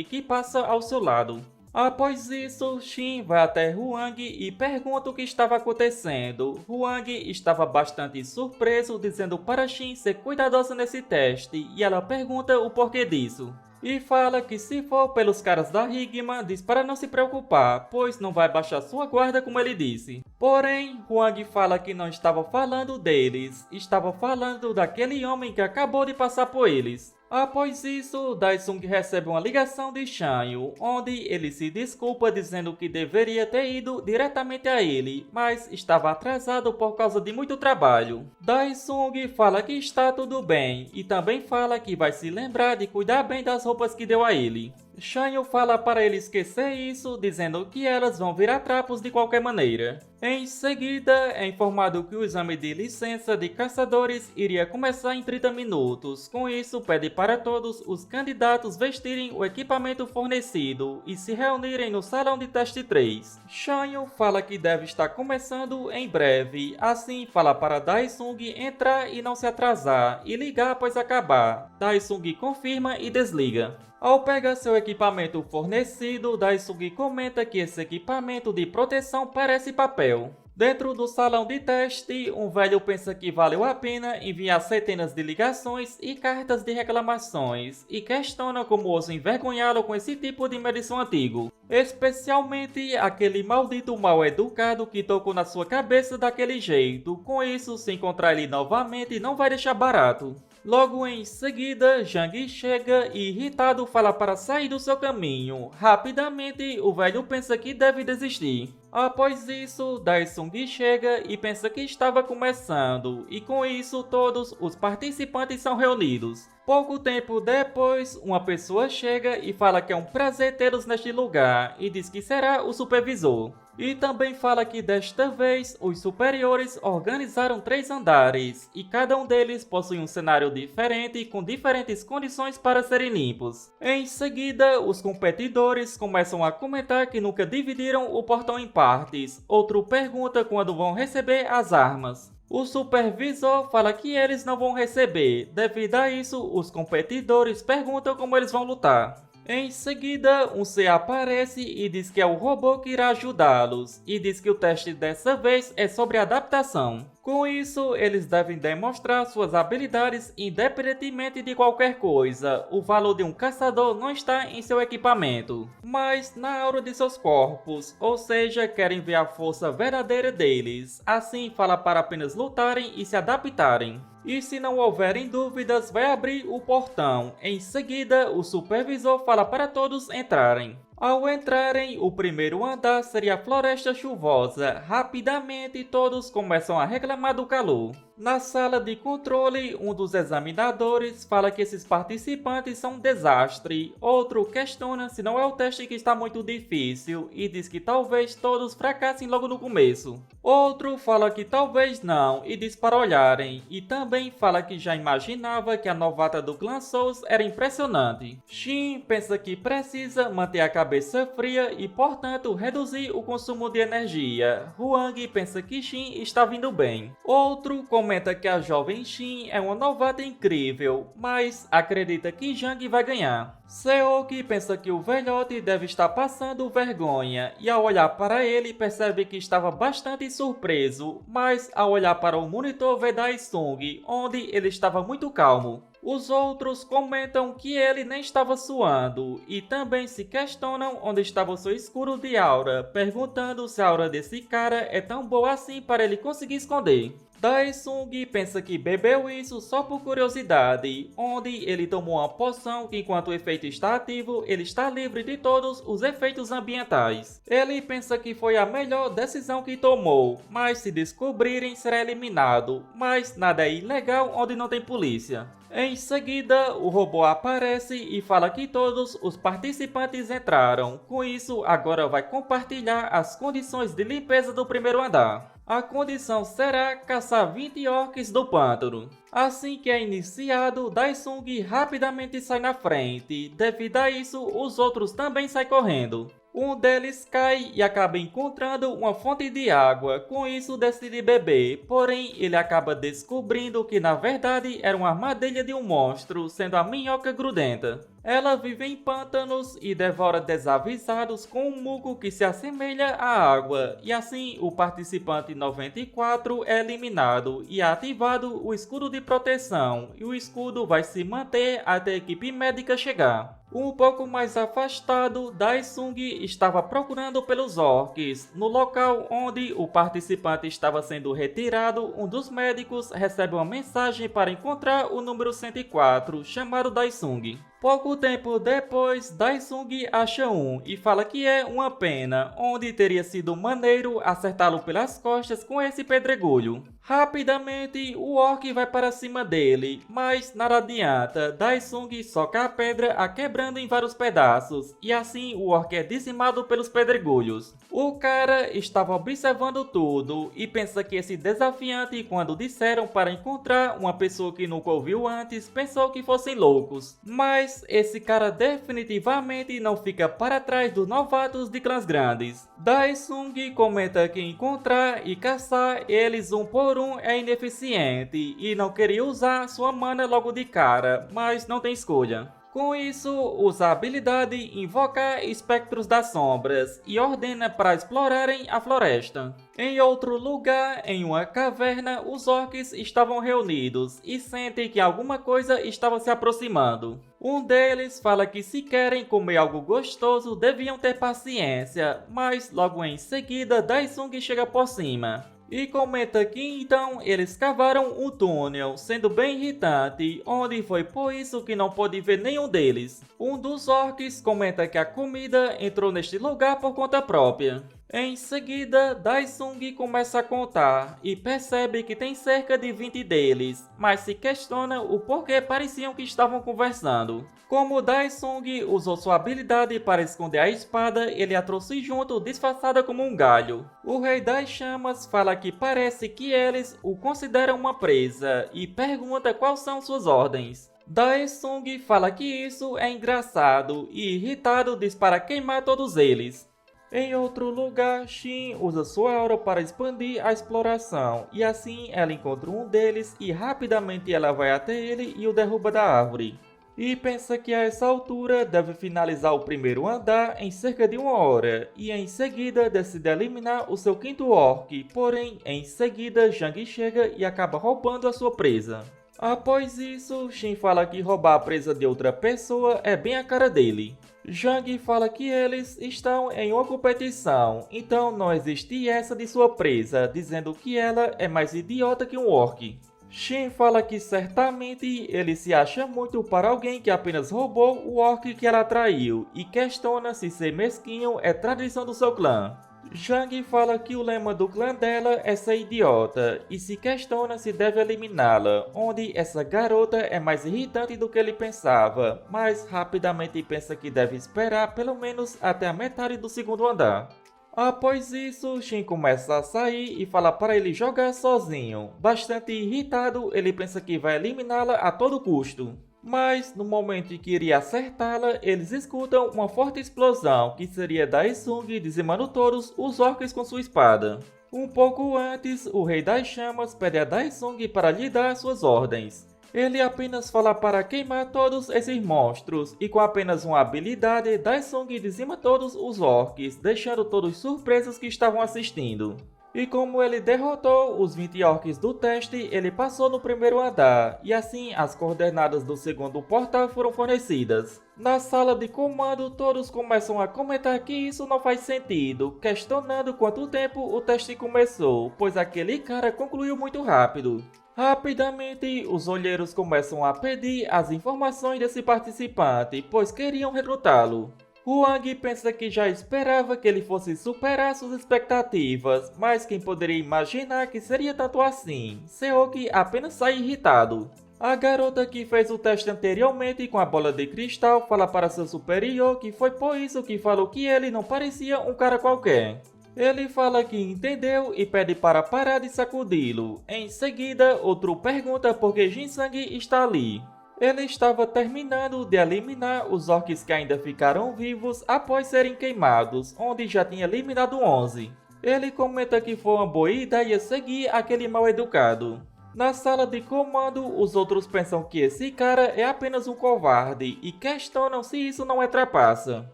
Speaker 1: que passa ao seu lado. Após isso, Shin vai até Huang e pergunta o que estava acontecendo. Huang estava bastante surpreso, dizendo para Shin ser cuidadosa nesse teste, e ela pergunta o porquê disso. E fala que se for pelos caras da Rigma, diz para não se preocupar, pois não vai baixar sua guarda como ele disse. Porém, Huang fala que não estava falando deles, estava falando daquele homem que acabou de passar por eles. Após isso, Daesung recebe uma ligação de Shanyu, onde ele se desculpa dizendo que deveria ter ido diretamente a ele, mas estava atrasado por causa de muito trabalho. Daesung fala que está tudo bem e também fala que vai se lembrar de cuidar bem das roupas que deu a ele. Shanyu fala para ele esquecer isso, dizendo que elas vão virar trapos de qualquer maneira. Em seguida, é informado que o exame de licença de caçadores iria começar em 30 minutos. Com isso, pede para todos os candidatos vestirem o equipamento fornecido e se reunirem no salão de teste 3. Shanyu fala que deve estar começando em breve, assim fala para Daesung entrar e não se atrasar e ligar após acabar. Daesung confirma e desliga. Ao pegar seu equipamento fornecido, Daesung comenta que esse equipamento de proteção parece papel. Dentro do salão de teste, um velho pensa que valeu a pena enviar centenas de ligações e cartas de reclamações e questiona como ousa envergonhá-lo com esse tipo de medição antigo. Especialmente aquele maldito mal educado que tocou na sua cabeça daquele jeito. Com isso, se encontrar ele novamente não vai deixar barato. Logo em seguida, Zhang chega e irritado fala para sair do seu caminho. Rapidamente, o velho pensa que deve desistir. Após isso, Daesung chega e pensa que estava começando, e com isso todos os participantes são reunidos. Pouco tempo depois, uma pessoa chega e fala que é um prazer tê-los neste lugar e diz que será o supervisor. E também fala que desta vez os superiores organizaram 3 andares e cada um deles possui um cenário diferente com diferentes condições para serem limpos. Em seguida, os competidores começam a comentar que nunca dividiram o portão em partes. Outro pergunta quando vão receber as armas. O supervisor fala que eles não vão receber. Devido a isso, os competidores perguntam como eles vão lutar. Em seguida, um C aparece e diz que é o robô que irá ajudá-los, e diz que o teste dessa vez é sobre adaptação. Com isso, eles devem demonstrar suas habilidades independentemente de qualquer coisa. O valor de um caçador não está em seu equipamento, mas na aura de seus corpos, ou seja, querem ver a força verdadeira deles. Assim, fala para apenas lutarem e se adaptarem. E se não houverem dúvidas, vai abrir o portão. Em seguida, o supervisor fala para todos entrarem. Ao entrarem, o primeiro andar seria a floresta chuvosa. Rapidamente, todos começam a reclamar do calor. Na sala de controle, um dos examinadores fala que esses participantes são um desastre. Outro questiona se não é o teste que está muito difícil e diz que talvez todos fracassem logo no começo. Outro fala que talvez não e diz para olharem. E também fala que já imaginava que a novata do clã Souls era impressionante. Shin pensa que precisa manter a cabeça fria e, portanto, reduzir o consumo de energia. Huang pensa que Shin está vindo bem. Outro comenta que a jovem Shin é uma novata incrível, mas acredita que Zhang vai ganhar. Seok pensa que o velhote deve estar passando vergonha e ao olhar para ele percebe que estava bastante surpreso, mas ao olhar para o monitor vê Daesung, onde ele estava muito calmo. Os outros comentam que ele nem estava suando e também se questionam onde estava o seu escudo de aura, perguntando se a aura desse cara é tão boa assim para ele conseguir esconder. Daesung pensa que bebeu isso só por curiosidade, onde ele tomou uma poção que enquanto o efeito está ativo, ele está livre de todos os efeitos ambientais. Ele pensa que foi a melhor decisão que tomou, mas se descobrirem será eliminado, mas nada é ilegal onde não tem polícia. Em seguida, o robô aparece e fala que todos os participantes entraram. Com isso, agora vai compartilhar as condições de limpeza do primeiro andar. A condição será caçar 20 orcs do pântano. Assim que é iniciado, Daesung rapidamente sai na frente. Devido a isso, os outros também saem correndo. Um deles cai e acaba encontrando uma fonte de água, com isso decide beber, porém ele acaba descobrindo que na verdade era uma armadilha de um monstro, sendo a minhoca grudenta. Ela vive em pântanos e devora desavisados com um muco que se assemelha à água, e assim o participante 94 é eliminado e é ativado o escudo de proteção, e o escudo vai se manter até a equipe médica chegar. Um pouco mais afastado, Daesung estava procurando pelos orcs. No local onde o participante estava sendo retirado, um dos médicos recebe uma mensagem para encontrar o número 104, chamado Daesung. Pouco tempo depois, Daesung acha um e fala que é uma pena, onde teria sido maneiro acertá-lo pelas costas com esse pedregulho. Rapidamente, o orc vai para cima dele, mas nada adianta, Daesung soca a pedra a quebrando em vários pedaços, e assim o orc é dizimado pelos pedregulhos. O cara estava observando tudo e pensa que esse desafiante, quando disseram para encontrar uma pessoa que nunca ouviu antes, pensou que fossem loucos. Mas esse cara definitivamente não fica para trás dos novatos de clãs grandes. Daesung comenta que encontrar e caçar eles um por um é ineficiente e não queria usar sua mana logo de cara, mas não tem escolha. Com isso, usa a habilidade Invocar Espectros das Sombras e ordena para explorarem a floresta. Em outro lugar, em uma caverna, os orcs estavam reunidos e sentem que alguma coisa estava se aproximando. Um deles fala que se querem comer algo gostoso, deviam ter paciência, mas logo em seguida, Daesung chega por cima. E comenta que então eles cavaram um túnel, sendo bem irritante, onde foi por isso que não pôde ver nenhum deles. Um dos orcs comenta que a comida entrou neste lugar por conta própria. Em seguida, Daesung começa a contar e percebe que tem cerca de 20 deles, mas se questiona o porquê pareciam que estavam conversando. Como Daesung usou sua habilidade para esconder a espada, ele a trouxe junto disfarçada como um galho. O Rei das Chamas fala que parece que eles o consideram uma presa e pergunta quais são suas ordens. Daesung fala que isso é engraçado e irritado diz para queimar todos eles. Em outro lugar, Shin usa sua aura para expandir a exploração, e assim ela encontra um deles e rapidamente ela vai até ele e o derruba da árvore. E pensa que a essa altura deve finalizar o primeiro andar em cerca de 1 hora, e em seguida decide eliminar o seu quinto orc, porém em seguida Zhang chega e acaba roubando a sua presa. Após isso, Shin fala que roubar a presa de outra pessoa é bem a cara dele. Zhang fala que eles estão em uma competição, então não existe essa de sua presa, dizendo que ela é mais idiota que um orc. Shin fala que certamente ele se acha muito para alguém que apenas roubou o orc que ela traiu, e questiona se ser mesquinho é tradição do seu clã. Zhang fala que o lema do clã dela é ser idiota, e se questiona se deve eliminá-la, onde essa garota é mais irritante do que ele pensava, mas rapidamente pensa que deve esperar pelo menos até a metade do segundo andar. Após isso, Shin começa a sair e fala para ele jogar sozinho. Bastante irritado, ele pensa que vai eliminá-la a todo custo. Mas, no momento em que iria acertá-la, eles escutam uma forte explosão, que seria Daesung dizimando todos os orcs com sua espada. Um pouco antes, o Rei das Chamas pede a Daesung para lhe dar suas ordens. Ele apenas fala para queimar todos esses monstros, e com apenas uma habilidade, Daesung dizima todos os orcs, deixando todos surpresos que estavam assistindo. E como ele derrotou os 20 orcs do teste, ele passou no primeiro andar, e assim as coordenadas do segundo portal foram fornecidas. Na sala de comando, todos começam a comentar que isso não faz sentido, questionando quanto tempo o teste começou, pois aquele cara concluiu muito rápido. Rapidamente, os olheiros começam a pedir as informações desse participante, pois queriam recrutá-lo. Huang pensa que já esperava que ele fosse superar suas expectativas, mas quem poderia imaginar que seria tanto assim? Seoki apenas sai irritado. A garota que fez o teste anteriormente com a bola de cristal fala para seu superior que foi por isso que falou que ele não parecia um cara qualquer. Ele fala que entendeu e pede para parar de sacudi-lo. Em seguida, outro pergunta por que Jinsang está ali. Ele estava terminando de eliminar os orcs que ainda ficaram vivos após serem queimados, onde já tinha eliminado 11. Ele comenta que foi uma boa ideia seguir aquele mal educado. Na sala de comando, os outros pensam que esse cara é apenas um covarde e questionam se isso não é trapaça.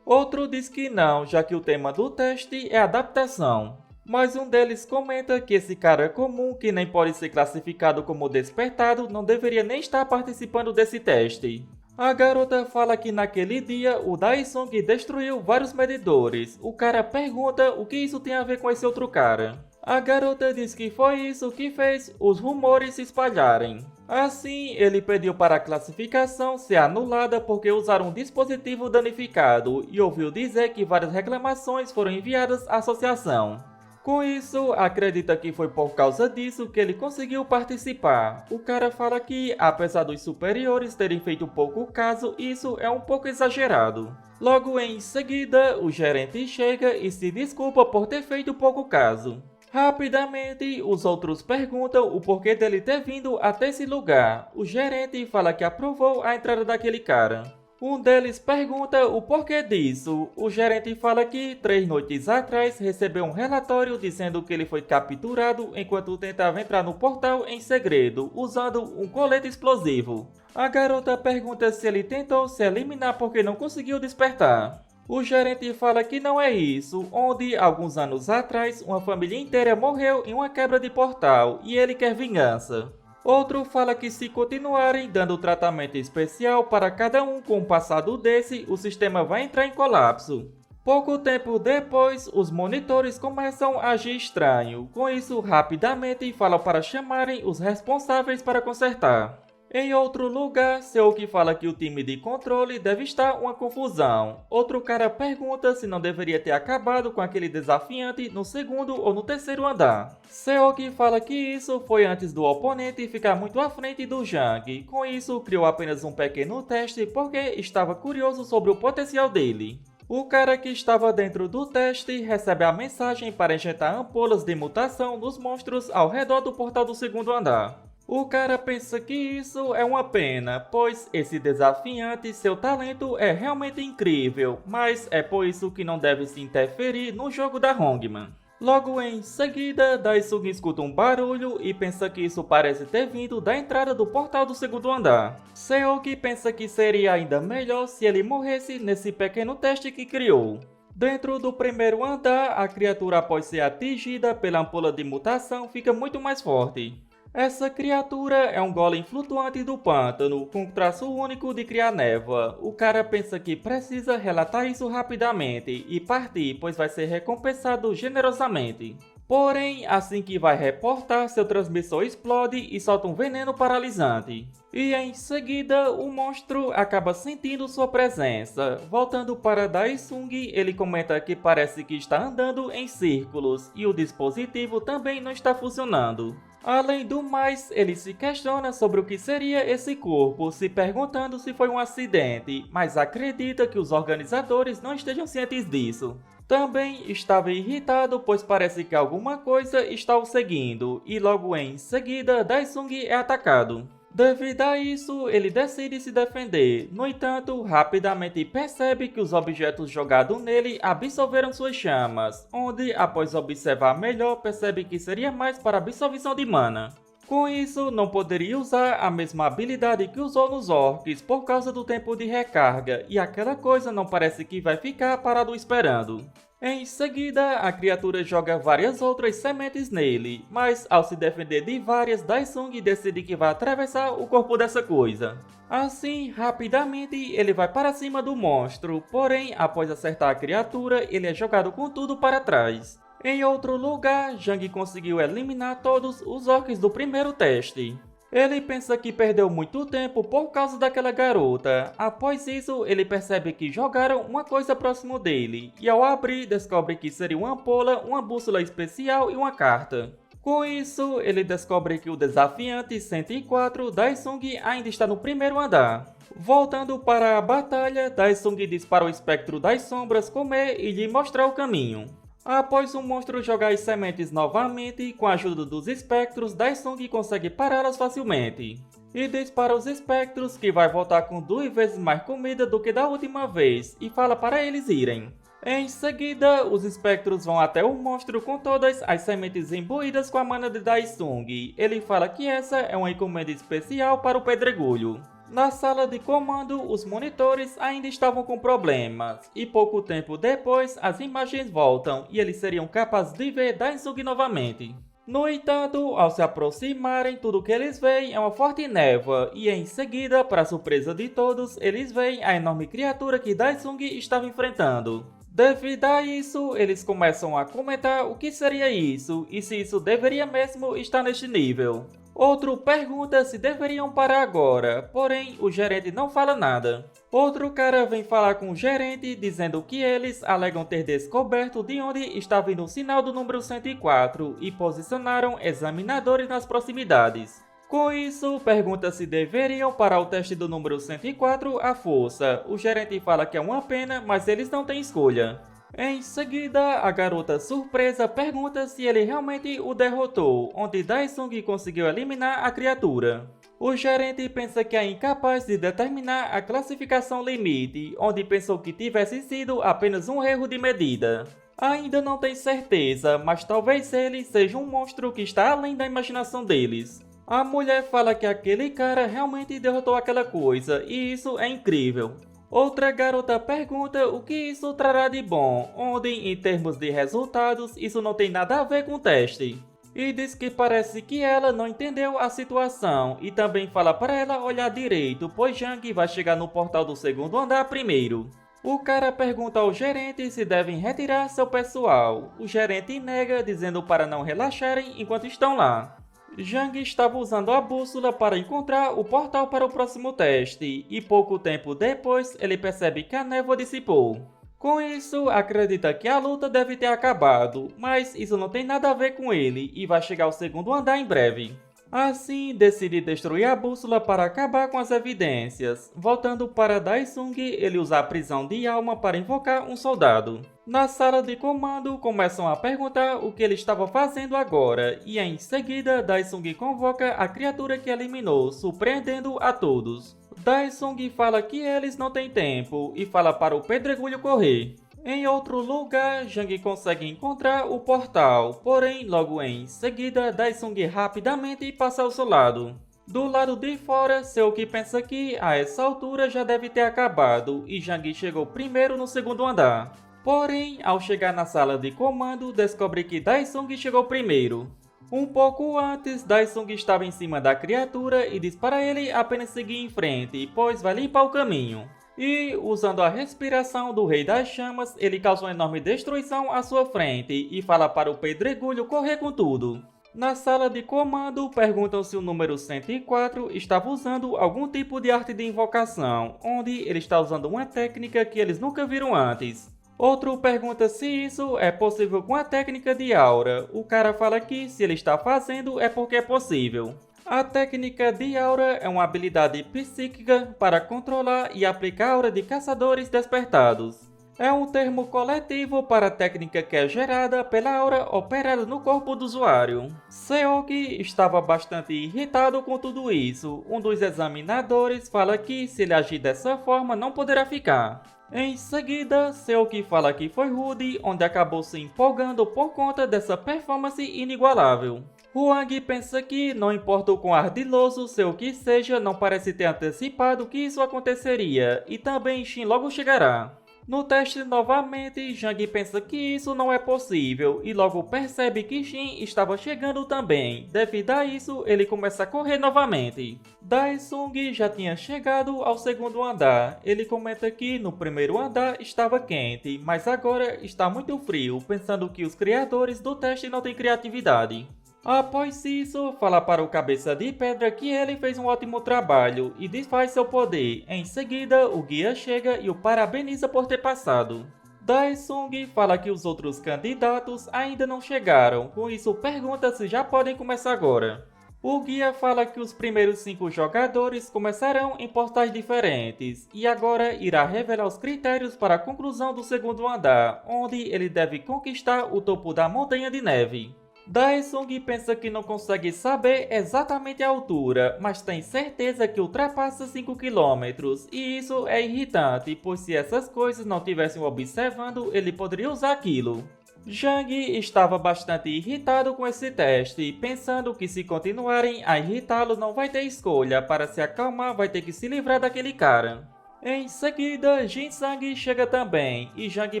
Speaker 1: Outro diz que não, já que o tema do teste é adaptação. Mas um deles comenta que esse cara comum, que nem pode ser classificado como despertado, não deveria nem estar participando desse teste. A garota fala que naquele dia o Daesung destruiu vários medidores. O cara pergunta o que isso tem a ver com esse outro cara. A garota diz que foi isso que fez os rumores se espalharem. Assim, ele pediu para a classificação ser anulada porque usaram um dispositivo danificado e ouviu dizer que várias reclamações foram enviadas à associação. Com isso, acredita que foi por causa disso que ele conseguiu participar. O cara fala que, apesar dos superiores terem feito pouco caso, isso é um pouco exagerado. Logo em seguida, o gerente chega e se desculpa por ter feito pouco caso. Rapidamente, os outros perguntam o porquê dele ter vindo até esse lugar. O gerente fala que aprovou a entrada daquele cara. Um deles pergunta o porquê disso. O gerente fala que 3 noites atrás recebeu um relatório dizendo que ele foi capturado enquanto tentava entrar no portal em segredo, usando um colete explosivo. A garota pergunta se ele tentou se eliminar porque não conseguiu despertar. O gerente fala que não é isso, onde alguns anos atrás uma família inteira morreu em uma quebra de portal e ele quer vingança. Outro fala que se continuarem dando tratamento especial para cada um com o passado desse, o sistema vai entrar em colapso. Pouco tempo depois, os monitores começam a agir estranho. Com isso, rapidamente falam para chamarem os responsáveis para consertar. Em outro lugar, Seoki fala que o time de controle deve estar uma confusão. Outro cara pergunta se não deveria ter acabado com aquele desafiante no segundo ou no terceiro andar. Seoki fala que isso foi antes do oponente ficar muito à frente do Jang. Com isso, criou apenas um pequeno teste porque estava curioso sobre o potencial dele. O cara que estava dentro do teste recebe a mensagem para injetar ampolas de mutação nos monstros ao redor do portal do segundo andar. O cara pensa que isso é uma pena, pois esse desafiante, seu talento é realmente incrível, mas é por isso que não deve se interferir no jogo da Hongman. Logo em seguida, Daesung escuta um barulho e pensa que isso parece ter vindo da entrada do portal do segundo andar. Seoki pensa que seria ainda melhor se ele morresse nesse pequeno teste que criou. Dentro do primeiro andar, a criatura após ser atingida pela ampola de mutação fica muito mais forte. Essa criatura é um golem flutuante do pântano, com traço único de criar névoa. O cara pensa que precisa relatar isso rapidamente e partir, pois vai ser recompensado generosamente. Porém, assim que vai reportar, seu transmissor explode e solta um veneno paralisante. E em seguida, o monstro acaba sentindo sua presença. Voltando para Daesung, ele comenta que parece que está andando em círculos e o dispositivo também não está funcionando. Além do mais, ele se questiona sobre o que seria esse corpo, se perguntando se foi um acidente, mas acredita que os organizadores não estejam cientes disso. Também estava irritado, pois parece que alguma coisa está o seguindo, e logo em seguida, Daesung é atacado. Devido a isso, ele decide se defender. No entanto, rapidamente percebe que os objetos jogados nele absorveram suas chamas, onde, após observar melhor, percebe que seria mais para absorção de mana. Com isso, não poderia usar a mesma habilidade que usou nos orcs por causa do tempo de recarga, e aquela coisa não parece que vai ficar parado esperando. Em seguida, a criatura joga várias outras sementes nele, mas ao se defender de várias, Daesung decide que vai atravessar o corpo dessa coisa. Assim, rapidamente, ele vai para cima do monstro, porém, após acertar a criatura, ele é jogado com tudo para trás. Em outro lugar, Jang conseguiu eliminar todos os orcs do primeiro teste. Ele pensa que perdeu muito tempo por causa daquela garota. Após isso, ele percebe que jogaram uma coisa próximo dele, e ao abrir, descobre que seria uma ampola, uma bússola especial e uma carta. Com isso, ele descobre que o desafiante 104, Daesung, ainda está no primeiro andar. Voltando para a batalha, Daesung diz para o espectro das sombras comer e lhe mostrar o caminho. Após o monstro jogar as sementes novamente, com a ajuda dos espectros, Daesung consegue pará-las facilmente. E diz para os espectros que vai voltar com 2 vezes mais comida do que da última vez, e fala para eles irem. Em seguida, os espectros vão até o monstro com todas as sementes imbuídas com a mana de Daisung. Ele fala que essa é uma encomenda especial para o pedregulho. Na sala de comando, os monitores ainda estavam com problemas, e pouco tempo depois as imagens voltam e eles seriam capazes de ver Daisung novamente. No entanto, ao se aproximarem, tudo que eles veem é uma forte névoa, e em seguida, para surpresa de todos, eles veem a enorme criatura que Daisung estava enfrentando. Devido a isso, eles começam a comentar o que seria isso e se isso deveria mesmo estar neste nível. Outro pergunta se deveriam parar agora, porém o gerente não fala nada. Outro cara vem falar com o gerente dizendo que eles alegam ter descoberto de onde está vindo o sinal do número 104 e posicionaram examinadores nas proximidades. Com isso, pergunta se deveriam parar o teste do número 104 à força. O gerente fala que é uma pena, mas eles não têm escolha. Em seguida, a garota surpresa pergunta se ele realmente o derrotou, onde Daisung conseguiu eliminar a criatura. O gerente pensa que é incapaz de determinar a classificação limite, onde pensou que tivesse sido apenas um erro de medida. Ainda não tem certeza, mas talvez ele seja um monstro que está além da imaginação deles. A mulher fala que aquele cara realmente derrotou aquela coisa, e isso é incrível. Outra garota pergunta o que isso trará de bom, onde, em termos de resultados, isso não tem nada a ver com o teste. E diz que parece que ela não entendeu a situação, e também fala para ela olhar direito, pois Jang vai chegar no portal do segundo andar primeiro. O cara pergunta ao gerente se devem retirar seu pessoal. O gerente nega, dizendo para não relaxarem enquanto estão lá. Jang estava usando a bússola para encontrar o portal para o próximo teste, e pouco tempo depois ele percebe que a névoa dissipou. Com isso, acredita que a luta deve ter acabado, mas isso não tem nada a ver com ele e vai chegar ao segundo andar em breve. Assim, decide destruir a bússola para acabar com as evidências. Voltando para Daisung, ele usa a prisão de alma para invocar um soldado. Na sala de comando, começam a perguntar o que ele estava fazendo agora, e em seguida, Daisung convoca a criatura que eliminou, surpreendendo a todos. Daisung fala que eles não têm tempo, e fala para o pedregulho correr. Em outro lugar, Jang consegue encontrar o portal, porém, logo em seguida, Daisung rapidamente passa ao seu lado. Do lado de fora, Seoki pensa que, a essa altura, já deve ter acabado, e Jang chegou primeiro no segundo andar. Porém, ao chegar na sala de comando, descobre que Daisung chegou primeiro. Um pouco antes, Daisung estava em cima da criatura e diz para ele apenas seguir em frente, pois vai limpar o caminho. E, usando a respiração do Rei das Chamas, ele causa uma enorme destruição à sua frente e fala para o pedregulho correr com tudo. Na sala de comando, perguntam se o número 104 estava usando algum tipo de arte de invocação, onde ele está usando uma técnica que eles nunca viram antes. Outro pergunta se isso é possível com a técnica de aura. O cara fala que se ele está fazendo é porque é possível. A técnica de aura é uma habilidade psíquica para controlar e aplicar a aura de caçadores despertados. É um termo coletivo para a técnica que é gerada pela aura operada no corpo do usuário. Seoki estava bastante irritado com tudo isso. Um dos examinadores fala que se ele agir dessa forma não poderá ficar. Em seguida, Seoki fala que foi rude, onde acabou se empolgando por conta dessa performance inigualável. Hwang pensa que, não importa o quão ardiloso Seoki seja, não parece ter antecipado que isso aconteceria, e também Shin logo chegará. No teste novamente, Jang pensa que isso não é possível, e logo percebe que Shin estava chegando também. Devido a isso, ele começa a correr novamente. Daisung já tinha chegado ao segundo andar. Ele comenta que no primeiro andar estava quente, mas agora está muito frio, pensando que os criadores do teste não têm criatividade. Após isso, fala para o Cabeça de Pedra que ele fez um ótimo trabalho e desfaz seu poder. Em seguida, o guia chega e o parabeniza por ter passado. Daisung fala que os outros candidatos ainda não chegaram, com isso pergunta se já podem começar agora. O guia fala que os primeiros 5 jogadores começarão em portais diferentes, e agora irá revelar os critérios para a conclusão do segundo andar, onde ele deve conquistar o topo da Montanha de Neve. Daesung pensa que não consegue saber exatamente a altura, mas tem certeza que ultrapassa 5 km, e isso é irritante, pois se essas coisas não tivessem observando, ele poderia usar aquilo. Zhang estava bastante irritado com esse teste, pensando que se continuarem a irritá-lo não vai ter escolha, para se acalmar vai ter que se livrar daquele cara. Em seguida, Jinsang chega também, e Zhang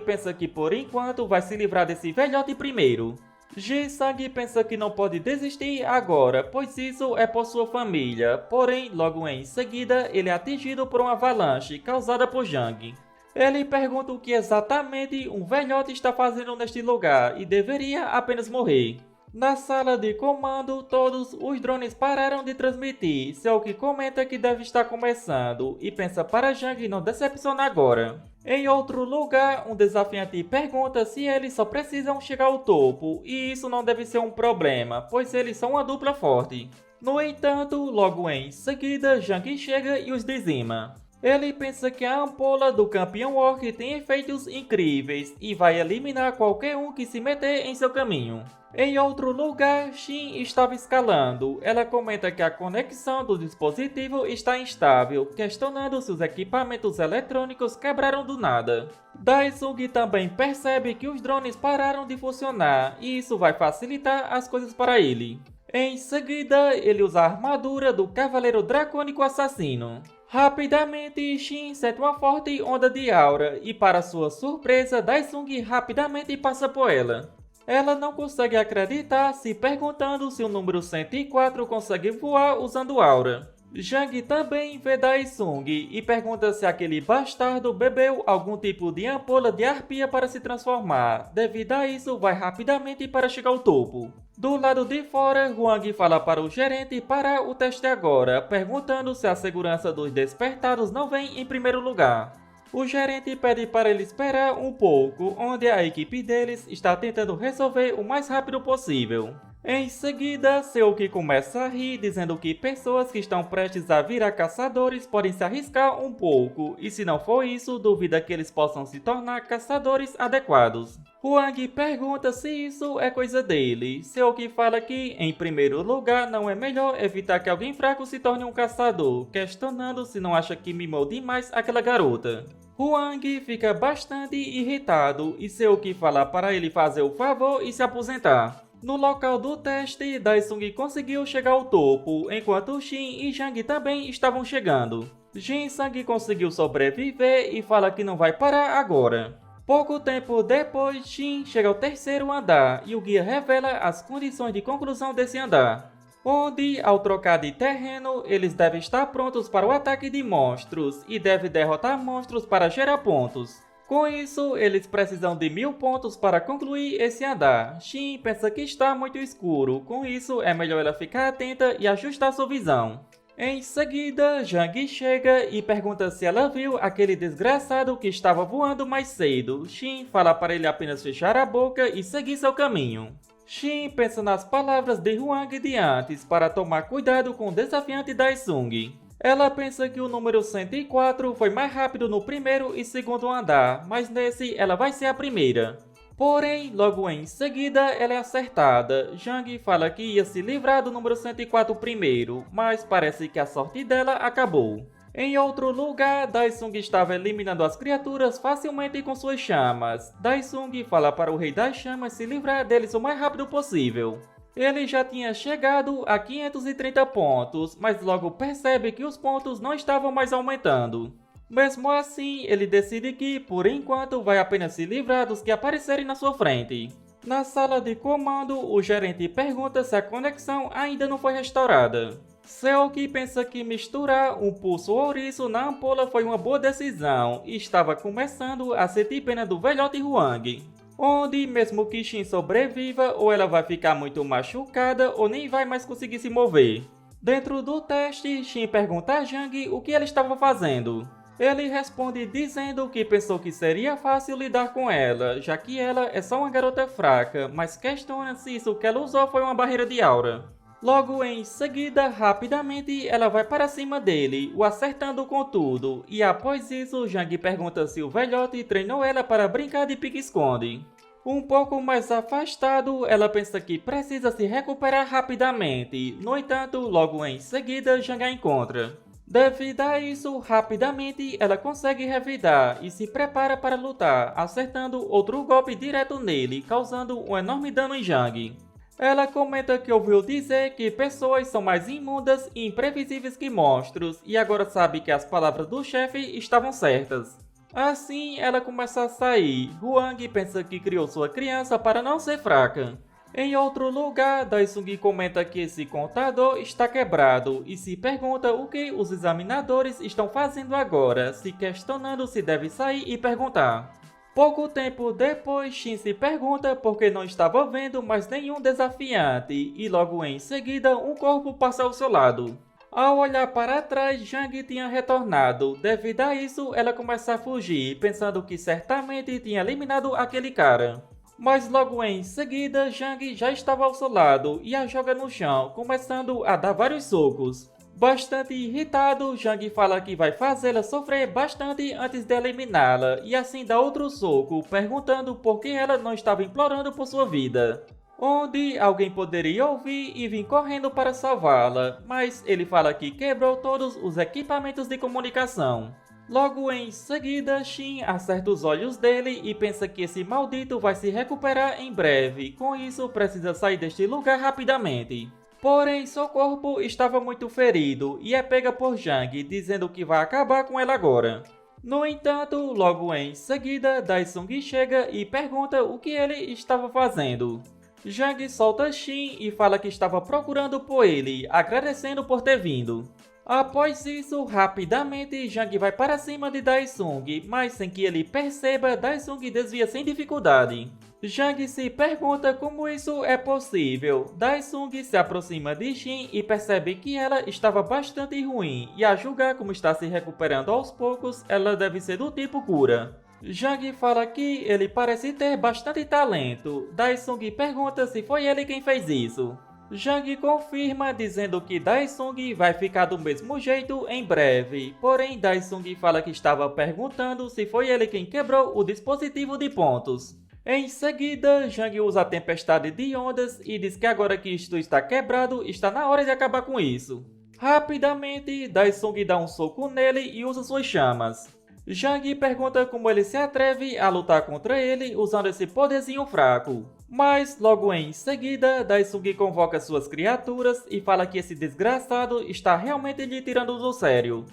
Speaker 1: pensa que por enquanto vai se livrar desse velhote primeiro. Jinsang pensa que não pode desistir agora, pois isso é por sua família, porém, logo em seguida, ele é atingido por uma avalanche causada por Zhang. Ele pergunta o que exatamente um velhote está fazendo neste lugar e deveria apenas morrer. Na sala de comando, todos os drones pararam de transmitir, Seok comenta que deve estar começando e pensa para Zhang não decepcionar agora. Em outro lugar, um desafiante pergunta se eles só precisam chegar ao topo, e isso não deve ser um problema, pois eles são uma dupla forte. No entanto, logo em seguida, Zhang chega e os dizima. Ele pensa que a ampola do campeão Orc tem efeitos incríveis e vai eliminar qualquer um que se meter em seu caminho. Em outro lugar, Xin estava escalando. Ela comenta que a conexão do dispositivo está instável, questionando se os equipamentos eletrônicos quebraram do nada. Daesung também percebe que os drones pararam de funcionar e isso vai facilitar as coisas para ele. Em seguida, ele usa a armadura do Cavaleiro Dracônico Assassino. Rapidamente, Xin sente uma forte onda de aura e, para sua surpresa, Daesung rapidamente passa por ela. Ela não consegue acreditar, se perguntando se o número 104 consegue voar usando aura. Zhang também vê Daesung e pergunta se aquele bastardo bebeu algum tipo de ampola de arpia para se transformar. Devido a isso, vai rapidamente para chegar ao topo. Do lado de fora, Huang fala para o gerente parar o teste agora, perguntando se a segurança dos despertados não vem em primeiro lugar. O gerente pede para ele esperar um pouco, onde a equipe deles está tentando resolver o mais rápido possível. Em seguida, Seok começa a rir, dizendo que pessoas que estão prestes a virar caçadores podem se arriscar um pouco, e se não for isso, duvida que eles possam se tornar caçadores adequados. Huang pergunta se isso é coisa dele. Seok fala que, em primeiro lugar, não é melhor evitar que alguém fraco se torne um caçador, questionando se não acha que mimou demais aquela garota. Huang fica bastante irritado e Seok fala para ele fazer o favor e se aposentar. No local do teste, Daesung conseguiu chegar ao topo, enquanto Xin e Zhang também estavam chegando. Jinsang conseguiu sobreviver e fala que não vai parar agora. Pouco tempo depois, Xin chega ao terceiro andar e o guia revela as condições de conclusão desse andar, onde, ao trocar de terreno, eles devem estar prontos para o ataque de monstros e devem derrotar monstros para gerar pontos. Com isso, eles precisam de 1000 pontos para concluir esse andar. Xin pensa que está muito escuro, com isso é melhor ela ficar atenta e ajustar sua visão. Em seguida, Zhang chega e pergunta se ela viu aquele desgraçado que estava voando mais cedo. Xin fala para ele apenas fechar a boca e seguir seu caminho. Xin pensa nas palavras de Huang de antes para tomar cuidado com o desafiante Daesung. Ela pensa que o número 104 foi mais rápido no primeiro e segundo andar, mas nesse ela vai ser a primeira. Porém, logo em seguida ela é acertada. Zhang fala que ia se livrar do número 104 primeiro, mas parece que a sorte dela acabou. Em outro lugar, Daesung estava eliminando as criaturas facilmente com suas chamas. Daesung fala para o Rei das Chamas se livrar deles o mais rápido possível. Ele já tinha chegado a 530 pontos, mas logo percebe que os pontos não estavam mais aumentando. Mesmo assim, ele decide que, por enquanto, vai apenas se livrar dos que aparecerem na sua frente. Na sala de comando, o gerente pergunta se a conexão ainda não foi restaurada. Seok pensa que misturar um pulso ouriço na ampola foi uma boa decisão e estava começando a sentir pena do velhote Huang, onde mesmo que Xin sobreviva, ou ela vai ficar muito machucada ou nem vai mais conseguir se mover. Dentro do teste, Xin pergunta a Zhang o que ela estava fazendo. Ele responde dizendo que pensou que seria fácil lidar com ela, já que ela é só uma garota fraca, mas questiona se isso que ela usou foi uma barreira de aura. Logo em seguida, rapidamente, ela vai para cima dele, o acertando com tudo, e após isso, Zhang pergunta se o velhote treinou ela para brincar de pique-esconde. Um pouco mais afastado, ela pensa que precisa se recuperar rapidamente. No entanto, logo em seguida, Jang a encontra. Devido a isso, rapidamente ela consegue revidar e se prepara para lutar, acertando outro golpe direto nele, causando um enorme dano em Jang. Ela comenta que ouviu dizer que pessoas são mais imundas e imprevisíveis que monstros, e agora sabe que as palavras do chefe estavam certas. Assim, ela começa a sair. Huang pensa que criou sua criança para não ser fraca. Em outro lugar, Daesung comenta que esse contador está quebrado e se pergunta o que os examinadores estão fazendo agora, se questionando se deve sair e perguntar. Pouco tempo depois, Shin se pergunta por que não estava vendo mais nenhum desafiante e logo em seguida um corpo passa ao seu lado. Ao olhar para trás, Jang tinha retornado. Devido a isso, ela começa a fugir, pensando que certamente tinha eliminado aquele cara. Mas logo em seguida, Jang já estava ao seu lado e a joga no chão, começando a dar vários socos. Bastante irritado, Jang fala que vai fazê-la sofrer bastante antes de eliminá-la e assim dá outro soco, perguntando por que ela não estava implorando por sua vida. Onde alguém poderia ouvir e vir correndo para salvá-la, mas ele fala que quebrou todos os equipamentos de comunicação. Logo em seguida, Shin acerta os olhos dele e pensa que esse maldito vai se recuperar em breve, com isso precisa sair deste lugar rapidamente. Porém, seu corpo estava muito ferido e é pega por Jang, dizendo que vai acabar com ela agora. No entanto, logo em seguida, Daesung chega e pergunta o que ele estava fazendo. Jang solta Shin e fala que estava procurando por ele, agradecendo por ter vindo. Após isso, rapidamente, Jang vai para cima de Daesung, mas sem que ele perceba, Daesung desvia sem dificuldade. Jang se pergunta como isso é possível. Daesung se aproxima de Shin e percebe que ela estava bastante ruim, e a julgar como está se recuperando aos poucos, ela deve ser do tipo cura. Jang fala que ele parece ter bastante talento. Daesung pergunta se foi ele quem fez isso. Jang confirma dizendo que Daesung vai ficar do mesmo jeito em breve, porém Daesung fala que estava perguntando se foi ele quem quebrou o dispositivo de pontos. Em seguida, Jang usa a tempestade de ondas e diz que agora que isto está quebrado, está na hora de acabar com isso. Rapidamente, Daesung dá um soco nele e usa suas chamas. Jang pergunta como ele se atreve a lutar contra ele usando esse poderzinho fraco. Mas logo em seguida, Daesung convoca suas criaturas e fala que esse desgraçado está realmente lhe tirando do sério.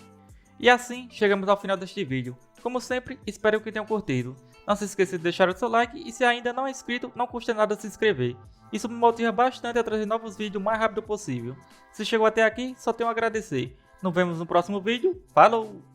Speaker 1: E assim, chegamos ao final deste vídeo. Como sempre, espero que tenham curtido. Não se esqueça de deixar o seu like e se ainda não é inscrito, não custa nada se inscrever. Isso me motiva bastante a trazer novos vídeos o mais rápido possível. Se chegou até aqui, só tenho a agradecer. Nos vemos no próximo vídeo. Falou!